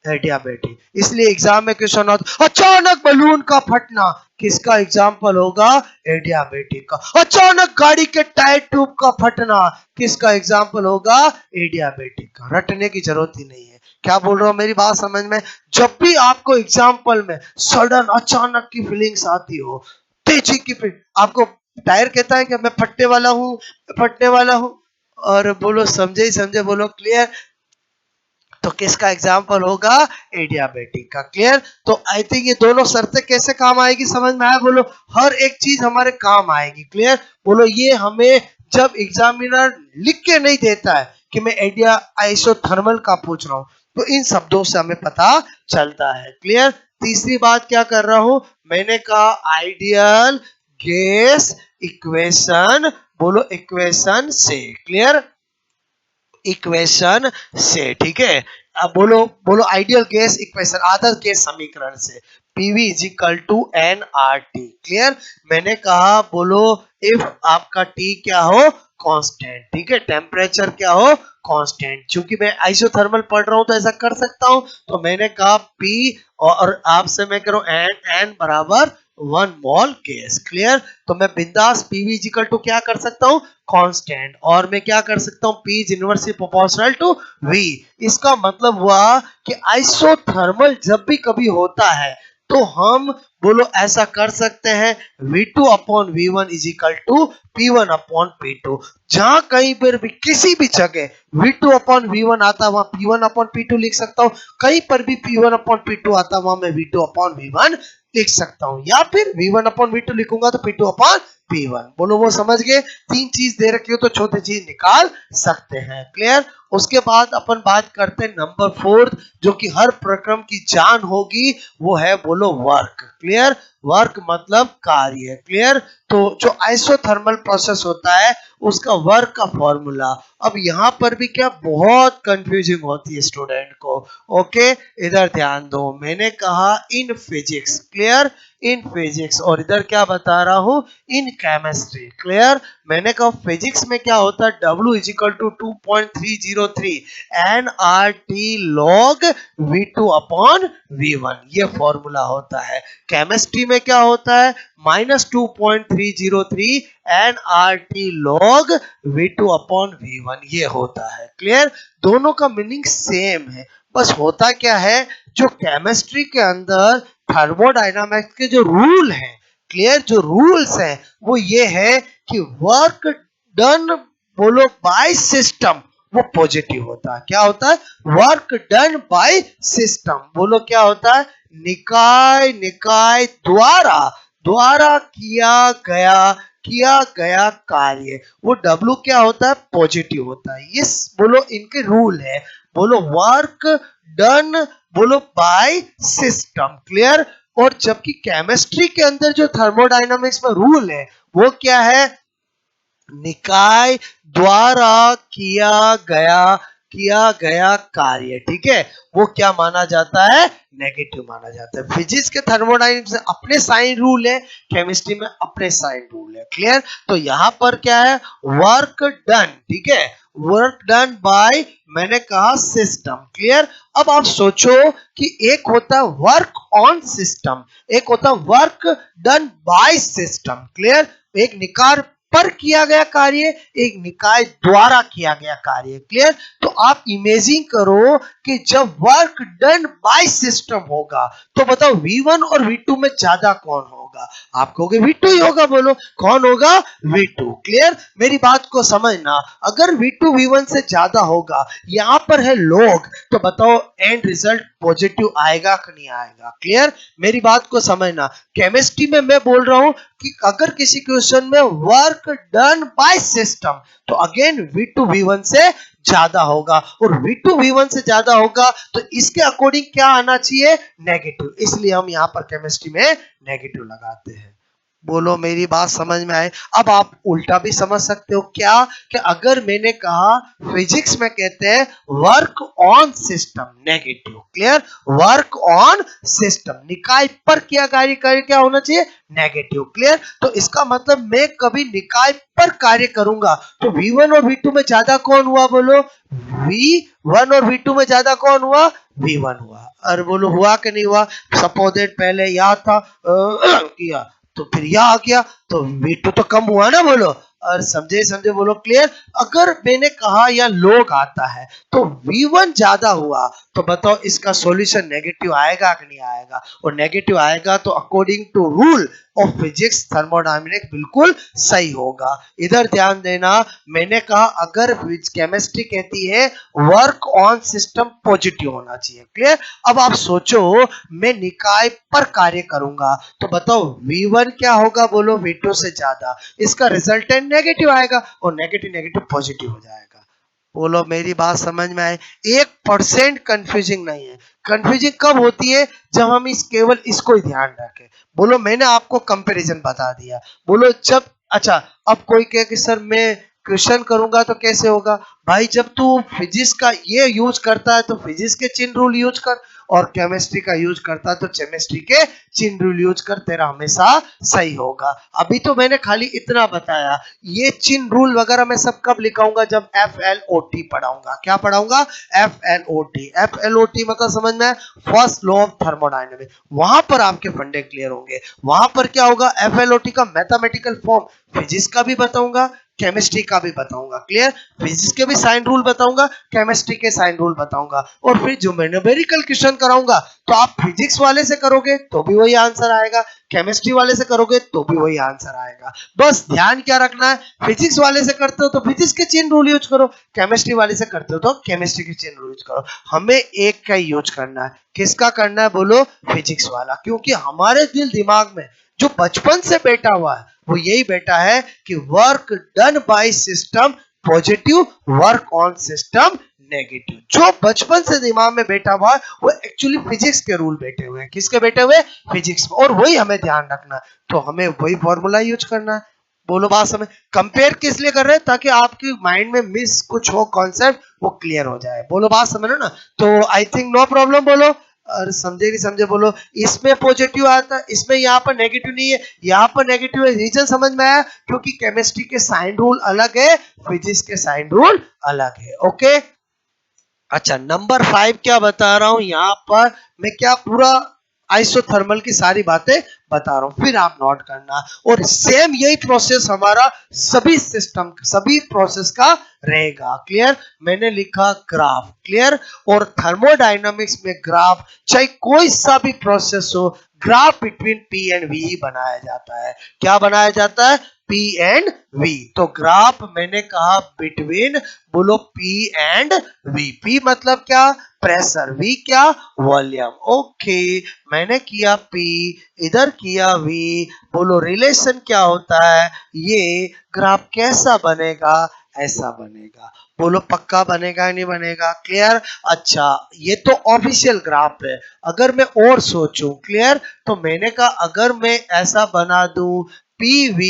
एडियाबेटिक। इसलिए एग्जाम में क्वेश्चन आता अचानक बलून का फटना, किसका एग्जाम्पल होगा, एडियाबेटिक का। अचानक गाड़ी के टायर ट्यूब का फटना, किसका एग्जाम्पल होगा, एडियाबेटिक का। रटने की जरूरत ही नहीं है। क्या बोल रहा हूं, मेरी बात समझ में। जब भी आपको एग्जाम्पल में सडन अचानक की फीलिंग्स आती हो, तेजी की फीलिंग, आपको टायर कहता है कि मैं फटने वाला हूं, फटने वाला हूं, और बोलो समझे ही समझे, बोलो क्लियर। तो किसका एग्जाम्पल होगा, एडियाबेटिक का। क्लियर। तो आई थिंक ये दोनों शर्तें कैसे काम आएगी, समझ में आया, बोलो। हर एक चीज हमारे काम आएगी। क्लियर। बोलो ये हमें जब एग्जामिनर लिख के नहीं देता है कि मैं एडिया आइसोथर्मल का पूछ रहा हूं, तो इन शब्दों से हमें पता चलता है। क्लियर। तीसरी बात क्या कर रहा हूं, मैंने कहा आइडियल गैस इक्वेशन, बोलो इक्वेशन से। क्लियर, इक्वेशन से, ठीक है। अब बोलो, बोलो आइडियल गैस इक्वेशन, आदर्श गैस समीकरण से, PV is equal to N R T. Clear. मैंने कहा बोलो इफ आपका टी क्या हो, कांस्टेंट, ठीक है, टेम्परेचर क्या हो, कांस्टेंट। क्योंकि मैं आइसोथर्मल पढ़ रहा हूं तो ऐसा कर सकता हूं, तो मैंने कहा पी और आपसे मैं करूं एन, एन बराबर 1 मोल गैस। क्लियर। तो मैं बिंदास पीवी इज इक्वल टू क्या कर सकता हूं, कांस्टेंट, और मैं क्या कर सकता हूं, P is inversely proportional to V। इसका मतलब हुआ कि आइसोथर्मल जब भी कभी होता है तो हम बोलो ऐसा कर सकते हैं, V2 upon V1 is equal to P1 upon P2। जहां कहीं पर भी किसी भी जगह V2 अपॉन V1 आता है वहां P1 अपॉन P2 लिख सकता हूं, कहीं पर भी P1 अपॉन P2 आता है वहां मैं V2 अपॉन V1 लिख सकता हूं, या फिर V1 अपॉन V2 लिखूंगा तो P2 अपॉन P1। बोलो वो समझ गए। तीन चीज दे रखी हो तो छोटी चीज निकाल सकते हैं। क्लियर। उसके बाद अपन बात करते हैं नंबर 4, जो कि हर प्रक्रम की जान होगी, वो है बोलो वर्क। क्लियर। वर्क मतलब कार्य। क्लियर। तो जो आइसोथर्मल प्रोसेस होता है उसका वर्क का फॉर्मूला। अब यहां पर भी क्या बहुत कंफ्यूजिंग होती है स्टूडेंट को। ओके, इधर ध्यान दो, मैंने कहा in physics. Clear, in physics, और इधर क्या बता रहा हूं, इन केमिस्ट्री। क्लियर। मैंने कहा फिजिक्स में क्या होता है, W is equal to 2.303 N R T log V2 upon V1, ये फॉर्मूला होता है। केमिस्ट्री में क्या होता है, -2.303 N R T log V2 upon V1, ये होता है। क्लियर। दोनों का मीनिंग सेम है, बस होता क्या है, जो केमिस्ट्री के अंदर थर्मोडायनामिक्स के जो रूल हैं, क्लियर, जो रूल्स हैं वो ये है कि वर्क डन बोलो बाय सिस्टम वो पॉजिटिव होता है। क्या होता है, वर्क डन बाय सिस्टम, बोलो क्या होता है, निकाय, निकाय द्वारा, द्वारा किया गया कार्य, वो W क्या होता है, पॉजिटिव होता है। ये बोलो इनके रूल है। बोलो वर्क डन बोलो बाय सिस्टम। क्लियर। और जबकि केमिस्ट्री के अंदर जो थर्मोडायनामिक्स में रूल है वो क्या है, निकाय द्वारा किया गया कार्य, ठीक है, वो क्या माना जाता है, नेगेटिव माना जाता है। फिजिक्स के थर्मोडायनामिक्स में अपने साइन रूल है, केमिस्ट्री में अपने साइन रूल है। क्लियर। तो यहां पर क्या है, वर्क डन, ठीक है, वर्क डन बाय, मैंने कहा सिस्टम। क्लियर। अब आप सोचो कि एक होता है वर्क ऑन सिस्टम, एक होता है work done by system. Clear. एक निकार पर किया गया कार्य, एक निकाय द्वारा किया गया कार्य। क्लियर। तो आप इमेजिन करो कि जब वर्क डन बाय सिस्टम होगा तो बताओ V1 और V2 में ज्यादा कौन होगा, आप कहोगे V2 ही होगा, बोलो कौन होगा, V2। क्लियर। मेरी बात को समझना, अगर V2 V1 से ज्यादा होगा, यहां पर है लोग, तो बताओ एंड रिजल्ट पॉजिटिव आएगा कि नहीं आएगा। क्लियर। मेरी बात को समझना, केमिस्ट्री में मैं बोल रहा हूं कि अगर किसी क्वेश्चन में वर्क डन बाय सिस्टम तो अगेन V2 V1 से ज्यादा होगा, और V2 V1 से ज्यादा होगा तो इसके अकॉर्डिंग क्या आना चाहिए, नेगेटिव। इसलिए हम यहां पर केमिस्ट्री में नेगेटिव लगाते हैं। बोलो मेरी बात समझ में आए। अब आप उल्टा भी समझ सकते हो क्या, कि अगर मैंने कहा फिजिक्स में कहते हैं work on system negative, clear, work on system, निकाय पर क्या कार्य कर क्या होना चाहिए, नेगेटिव, क्लियर। तो इसका मतलब मैं कभी निकाय पर कार्य करूंगा तो V1 और V2 में ज्यादा कौन हुआ, बोलो V1 और V2 में ज्यादा कौन हुआ, V1 हुआ। और बोलो हुआ कि नहीं हुआ, सपोज दैट पहले यह था किया तो फिर यह आ गया तो V2 तो कम हुआ ना, बोलो। और समझे समझे, बोलो क्लियर। अगर मैंने कहा या लोग आता है तो V1 ज्यादा हुआ तो बताओ इसका सॉल्यूशन नेगेटिव आएगा कि नहीं आएगा, और नेगेटिव आएगा तो according to rule of physics thermodynamics बिल्कुल सही होगा। इधर ध्यान देना, मैंने कहा अगर केमिस्ट्री कहती है वर्क ऑन सिस्टम पॉजिटिव होना चाहिए, क्लियर। अब आप सोचो मैं निकाय पर कार्य करूंगा तो बताओ V1 क्या होगा, बोलो V2 से ज्यादा, इसका रिजल्टेंट नेगेटिव आएगा और नेगेटिव नेगेटिव पॉजिटिव हो जाएगा। बोलो मेरी बात समझ में आए, 1% कंफ्यूजिंग नहीं है। कंफ्यूजिंग कब होती है, जब हम इस केवल इसको ही ध्यान रखें। बोलो मैंने आपको कंपैरिजन बता दिया, बोलो जब, अच्छा अब कोई कहे कि सर मैं क्वेश्चन करूंगा तो कैसे होगा, भाई जब तू फिजिक्स का ये यूज करता है तो फिजिक्स के चिन्ह रूल यूज कर, और केमिस्ट्री का यूज करता है तो केमिस्ट्री के चिन्ह रूल यूज कर, तेरा हमेशा सही होगा। अभी तो मैंने खाली इतना बताया, ये चिन्ह रूल वगैरह मैं सब कब लिखाऊंगा, जब FLOT पढ़ाऊंगा। क्या पढ़ाऊंगा, FLOT। FLOT मतलब समझ में, फर्स्ट लॉ ऑफ थर्मोडायनेमिक्स, वहां पर आपके फंडे क्लियर होंगे। वहां पर क्या होगा, FLOT का मैथमेटिकल फॉर्म फिजिक्स का भी बताऊंगा, केमिस्ट्री का भी बताऊंगा, क्लियर। फिजिक्स के भी साइन रूल बताऊंगा, केमिस्ट्री के साइन रूल बताऊंगा, और फिर जो मैं न्यूमेरिकल क्वेश्चन कराऊंगा तो आप फिजिक्स वाले से करोगे तो भी वही आंसर आएगा, केमिस्ट्री वाले से करोगे तो भी वही आंसर आएगा। बस ध्यान क्या रखना है, फिजिक्स वाले से करते हो तो फिजिक्स के चेन रूल यूज करो, केमिस्ट्री वाले से करते हो तो केमिस्ट्री के चेन रूल यूज करो। हमें एक का यूज करना है, किसका करना है, बोलो फिजिक्स वाला, क्योंकि हमारे दिल दिमाग में जो बचपन से बैठा हुआ है वो यही बैठा है कि work done by system positive, work on system negative. जो बचपन से दिमाग में बैठा हुआ है वो एक्चुअली फिजिक्स के रूल बैठे हुए हैं, किसके बैठे हुए, फिजिक्स में, और वही हमें ध्यान रखना है। तो हमें वही फॉर्मूला यूज करना है। बोलो बात समझ, कंपेयर किस लिए कर रहे हैं, ताकि आपके माइंड में मिस कुछ हो कॉन्सेप्ट वो क्लियर हो जाए। बोलो बात समझ ना, तो आई थिंक नो प्रॉब्लम, बोलो। और समझे नहीं समझे, बोलो। इसमें पॉजिटिव आता है, इसमें यहाँ पर नेगेटिव नहीं है, यहाँ पर नेगेटिव है, रीजन समझ में आया, क्योंकि केमिस्ट्री के साइन रूल अलग है, फिजिक्स के साइन रूल अलग है। ओके, अच्छा नंबर 5 क्या बता रहा हूं यहाँ पर मैं, क्या पूरा आइसोथर्मल की सारी बातें बता रहा हूं, फिर आप नोट करना। और सेम यही प्रोसेस हमारा सभी सिस्टम सभी प्रोसेस का रहेगा, क्लियर। मैंने लिखा ग्राफ, क्लियर। और थर्मोडायनामिक्स में ग्राफ चाहे कोई सा भी प्रोसेस हो, graph between P and V ही बनाया जाता है। क्या बनाया जाता है, P एंड V। तो ग्राफ मैंने कहा बिटवीन, बोलो P एंड V। P मतलब क्या, प्रेशर, V क्या, वॉल्यूम। ओके, मैंने किया P, इधर किया V, बोलो रिलेशन क्या होता है, ये ग्राफ कैसा बनेगा, ऐसा बनेगा। बोलो पक्का बनेगा या नहीं बनेगा, क्लियर। अच्छा ये तो ऑफिशियल ग्राफ है, अगर मैं और सोचूं, क्लियर, तो मैंने कहा अगर मैं ऐसा बना दूं PV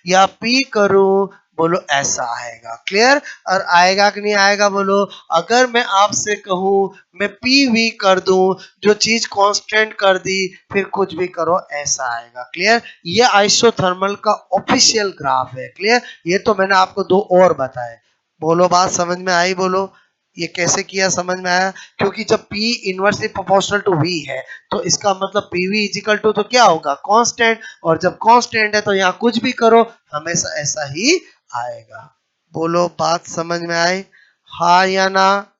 या P करूं, बोलो ऐसा आएगा, क्लियर। और आएगा कि नहीं आएगा, बोलो। अगर मैं आपसे कहूं मैं PV कर दूं, जो चीज कांस्टेंट कर दी, फिर कुछ भी करो ऐसा आएगा, क्लियर। ये आइसोथर्मल का ऑफिशियल ग्राफ है, क्लियर। ये तो मैंने आपको दो और बताए। बोलो बात समझ में आई, बोलो। ये कैसे किया समझ में आया, क्योंकि जब P inversely proportional to V है तो इसका मतलब PV इजिकल टू तो क्या होगा, कांस्टेंट, और जब कांस्टेंट है तो यहाँ कुछ भी करो हमेशा ऐसा ही आएगा। बोलो बात समझ में आए, हाँ या ना।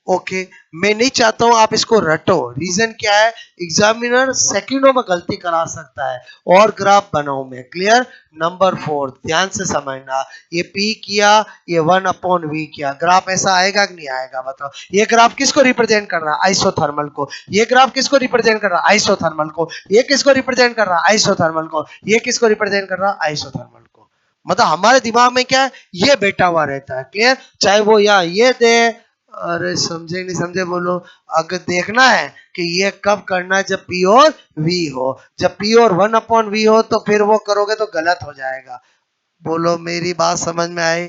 ओके, मैं नहीं चाहता हूं आप इसको रटो, रीजन क्या है, एग्जामिनर सेकंडों में गलती करा सकता है, और ग्राफ बनाऊं मैं, क्लियर। नंबर 4 ध्यान से समझना, ये P किया, ये 1/V किया, ग्राफ ऐसा आएगा कि नहीं आएगा, बताओ। ये ग्राफ किसको रिप्रेजेंट कर रहा है, आइसोथर्मल को। ये ग्राफ किसको रिप्रेजेंट कर रहा है, आइसोथर्मल को। ये किसको रिप्रेजेंट कर रहा है, आइसोथर्मल को। ये किसको रिप्रेजेंट कर रहा है, आइसोथर्मल को। मतलब हमारे दिमाग में क्या है, ये बैठा हुआ रहता है, क्लियर। चाहे वो या ये दे, अरे समझे नहीं समझे बोलो। अगर देखना है कि ये कब करना है, जब पी और वी हो। जब पी और 1/v हो तो फिर वो करोगे तो गलत हो जाएगा। बोलो मेरी बात समझ में आई?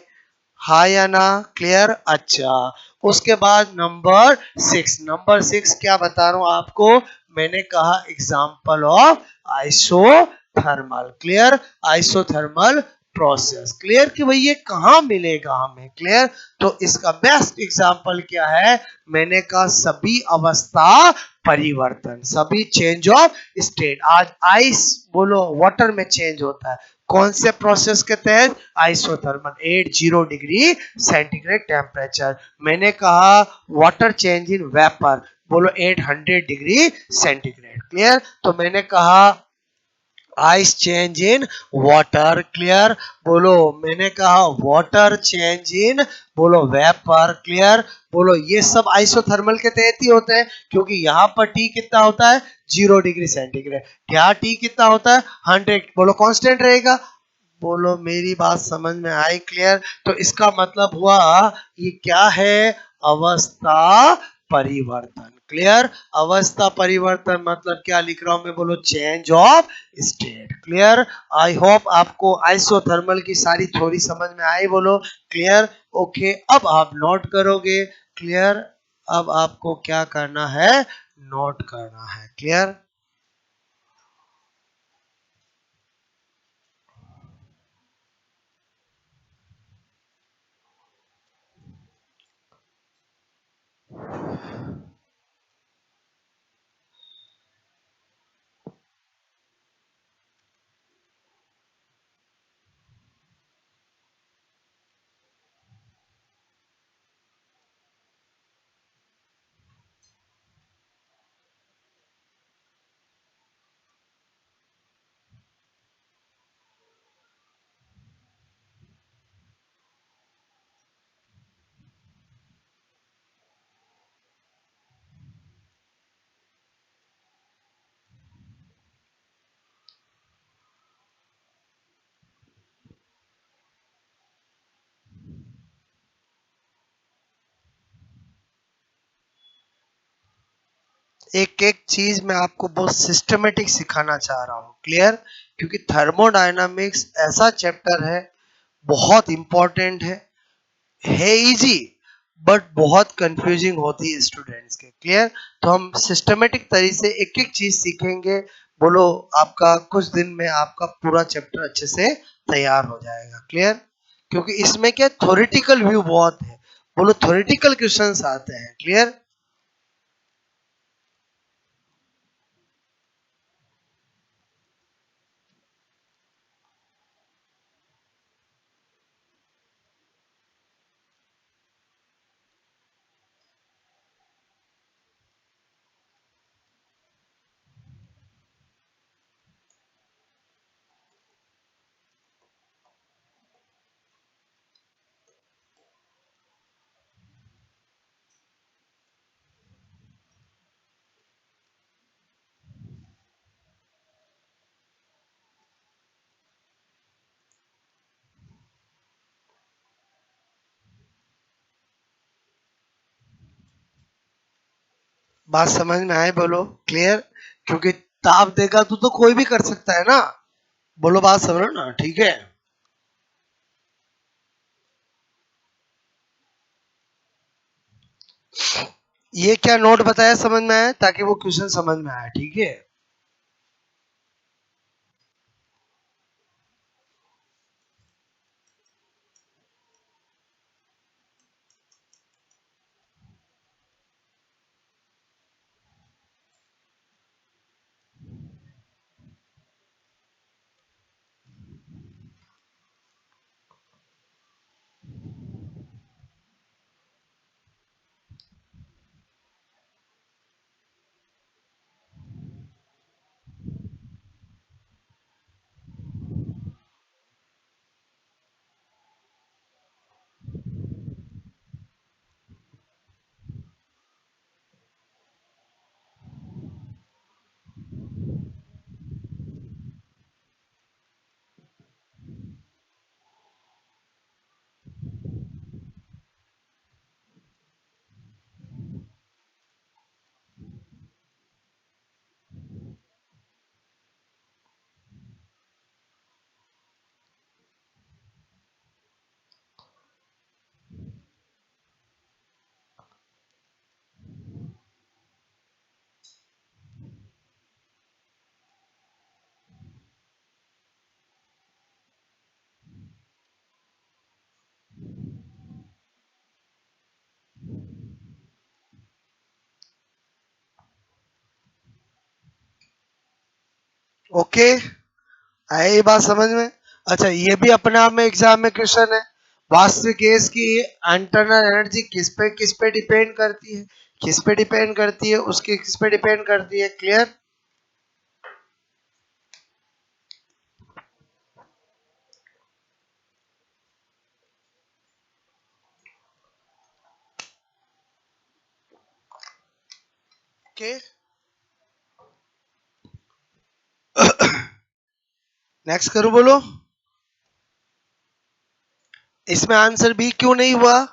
हाँ या ना? क्लियर? अच्छा, उसके बाद नंबर 6 क्या बता रहा हूं आपको? मैंने कहा example of isothermal. Clear? Isothermal process. Clear कि भाई ये कहाँ मिलेगा हमें? क्लियर? तो इसका बेस्ट एग्जाम्पल क्या है? मैंने कहा सभी अवस्था परिवर्तन, सभी चेंज ऑफ स्टेट। आज आइस बोलो वाटर में चेंज होता है, कौन से प्रोसेस के तहत? Isothermal, 80 degree centigrade temperature. मैंने कहा वाटर चेंज इन वेपर, बोलो 800 डिग्री सेंटीग्रेड। क्लियर? तो मैंने कहा ice change in water. Clear? बोलो मैंने कहा वाटर चेंज इन, बोलो वेपर। क्लियर? बोलो ये सब आइसोथर्मल के तहत ही होते हैं, क्योंकि यहाँ पर टी कितना होता है? 0 डिग्री सेंटीग्रेड। यहाँ टी कितना होता है? 100। बोलो कांस्टेंट रहेगा। बोलो मेरी बात समझ में आई? क्लियर? तो इसका मतलब हुआ ये क्या है? अवस्था परिवर्तन। क्लियर? अवस्था परिवर्तन मतलब क्या लिख रहा हूं मैं? बोलो change of state. Clear? I hope आपको आइसोथर्मल की सारी थ्योरी समझ में आई। बोलो क्लियर? ओके, अब आप नोट करोगे। क्लियर? अब आपको क्या करना है? नोट करना है। क्लियर? एक एक चीज मैं आपको बहुत सिस्टमेटिक सिखाना चाह रहा हूँ। क्लियर? क्योंकि थर्मोडायनामिक्स ऐसा चैप्टर है, बहुत इंपॉर्टेंट है इजी, बट बहुत कंफ्यूजिंग होती है स्टूडेंट्स के। क्लियर? तो हम सिस्टमेटिक तरीके से एक एक चीज सीखेंगे। बोलो आपका कुछ दिन में आपका पूरा चैप्टर अच्छे से तैयार हो जाएगा। क्लियर? क्योंकि इसमें क्या थ्योरेटिकल व्यू बहुत है। बोलो थ्योरेटिकल क्वेश्चंस आते हैं। क्लियर? बात समझ में आए? बोलो क्लियर? क्योंकि ताप देगा तो कोई भी कर सकता है ना। बोलो बात समझो ना? ठीक है? ये क्या नोट बताया समझ में आया, ताकि वो क्वेश्चन समझ में आया। ठीक है? ओके, आए ये बात समझ में? अच्छा, ये भी अपने आप में एग्जाम में क्वेश्चन है। वास्तविक गैस की इंटरनल एनर्जी किस पे डिपेंड करती है? किस पे डिपेंड करती है? उसकी किस पे डिपेंड करती है? क्लियर? ओके, नेक्स्ट करो, बोलो। इसमें आंसर बी क्यों नहीं हुआ?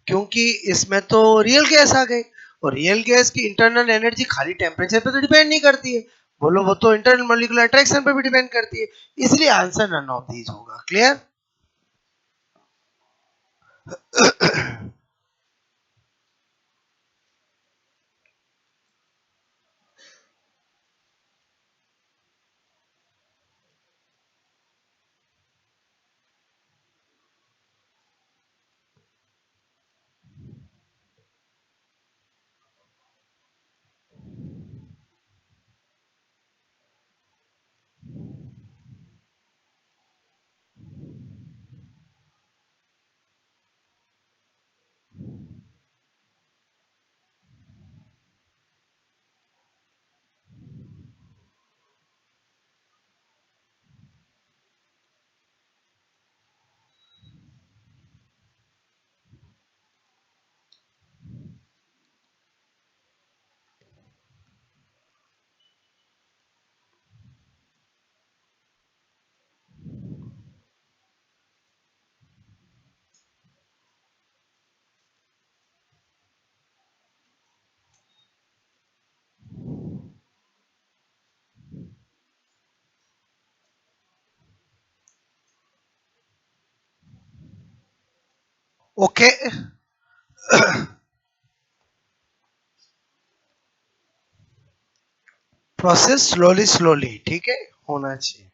क्योंकि इसमें तो रियल गैस आ गई, और रियल गैस की इंटरनल एनर्जी खाली टेम्परेचर पे तो डिपेंड नहीं करती है। बोलो, वो तो इंटरनल मॉलिक्यूलर अट्रैक्शन पे भी डिपेंड करती है। इसलिए आंसर नन ऑफ दीज होगा। Clear? Okay, process slowly slowly, ठीक है, होना चाहिए।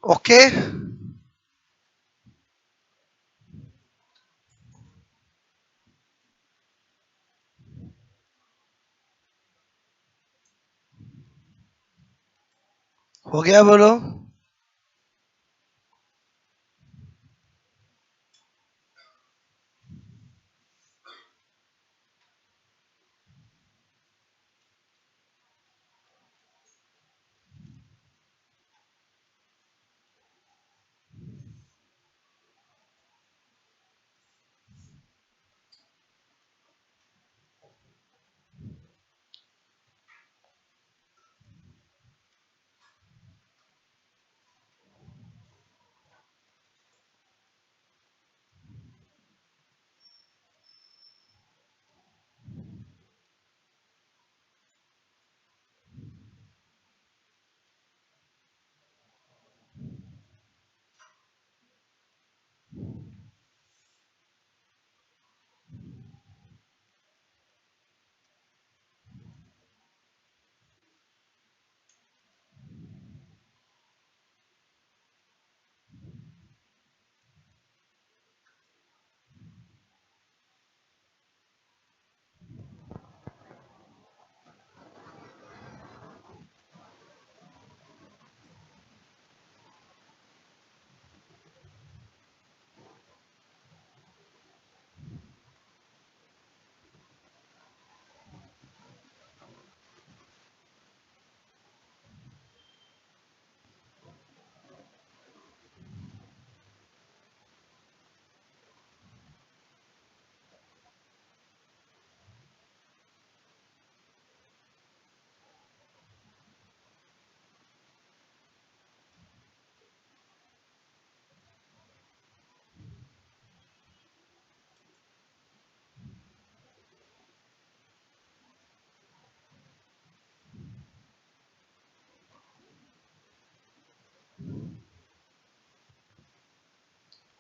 ओके, हो गया, बोलो।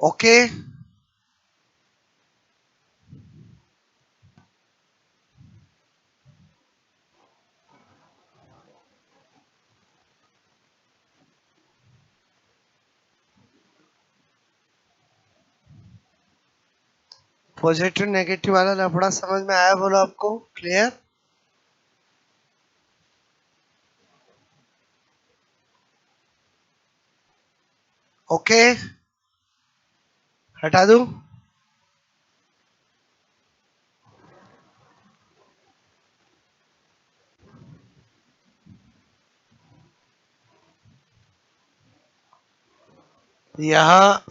ओके, पॉजिटिव नेगेटिव वाला लफड़ा समझ में आया? बोलो आपको क्लियर? ओके, हटा दूं? यहाँ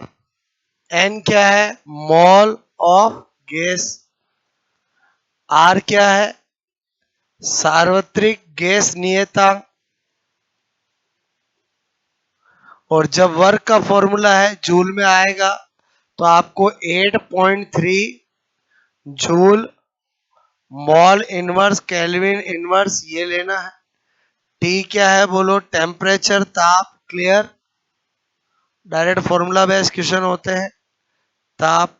एन क्या है? Mole of gas. आर क्या है? सार्वत्रिक गैस नियतांक। और जब वर्क का फॉर्मूला है जूल में आएगा तो आपको 8.3 joule mall inverse kelvin inverse ये लेना है। टी क्या है? बोलो टेम्परेचर, ताप। Clear? Direct formula based question होते हैं। ताप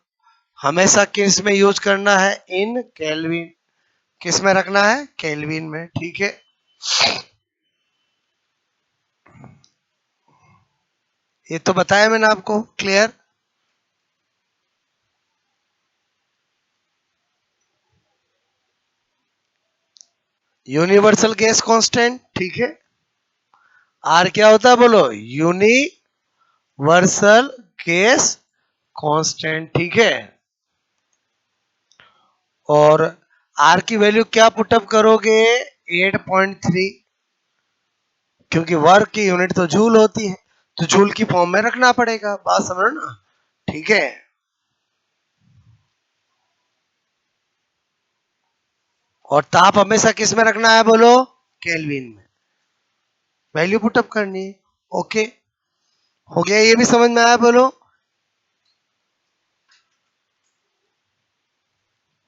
हमेशा किस में यूज करना है? इन केल्विन। किस में रखना है? केल्विन में। ठीक है, ये तो बताया मैंने आपको। क्लियर? Universal gas constant. ठीक है, आर क्या होता है? बोलो यूनिवर्सल गैस कांस्टेंट। ठीक है, और आर की वैल्यू क्या पुटअप करोगे? 8.3, क्योंकि वर्क की यूनिट तो जूल होती है, तो जूल की फॉर्म में रखना पड़ेगा। बात समझो ना? ठीक है, और ताप हमेशा किस में रखना है? बोलो केल्विन में। वैल्यू पुटअप करनी है। ओके, हो गया? ये भी समझ में आया? बोलो।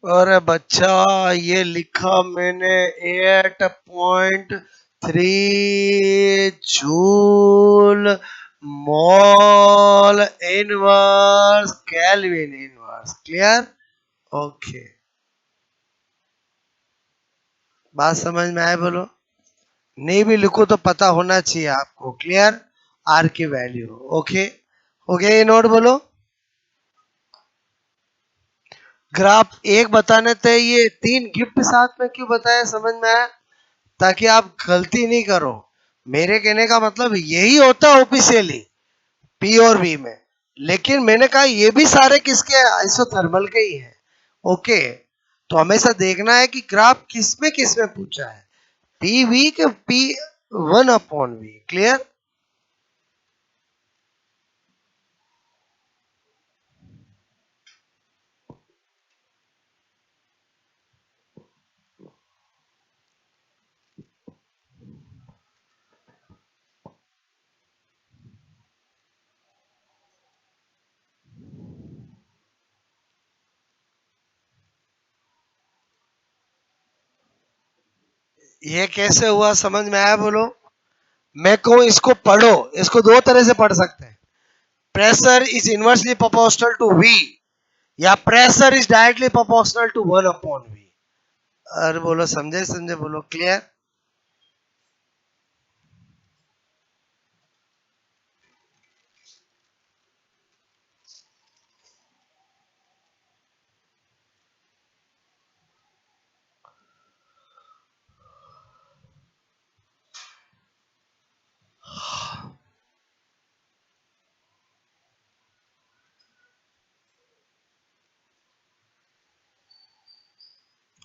अरे बच्चा, ये लिखा मैंने 8.3 joule mall inverse kelvin inverse. Clear? Okay, बात समझ में आए? बोलो। नहीं भी लिखो तो पता होना चाहिए आपको। क्लियर? आर की वैल्यू। ओके, हो गया ये नोट? बोलो। ग्राफ एक बताने थे, ये 3 गिफ्ट साथ में क्यों बताया? समझ में आया? ताकि आप गलती नहीं करो। मेरे कहने का मतलब यही होता है ऑफिशियली पी और बी में। लेकिन मैंने कहा ये भी सारे किसके हैं? आइसोथर्मल के ही हैं। ओके, तो हमेशा देखना है कि ग्राफ किस में पूछा है, पी वी के पी 1/V। क्लियर? ये कैसे हुआ? समझ में आया? बोलो। मैं कहूं इसको पढ़ो, इसको दो तरह से पढ़ सकते हैं। Pressure is inversely proportional to V, या pressure is directly proportional to 1/V। अरे बोलो, समझे? समझे? बोलो। क्लियर?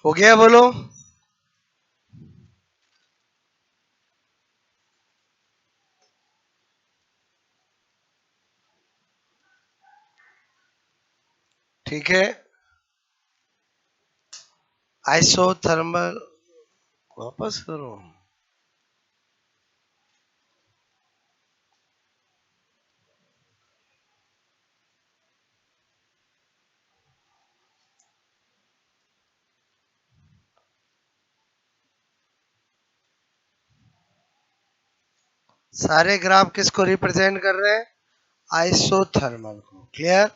हो गया? बोलो। ठीक है, आइसोथर्मल वापस करो। सारे ग्राफ किसको रिप्रेजेंट कर रहे हैं? आइसोथर्मल को। क्लियर?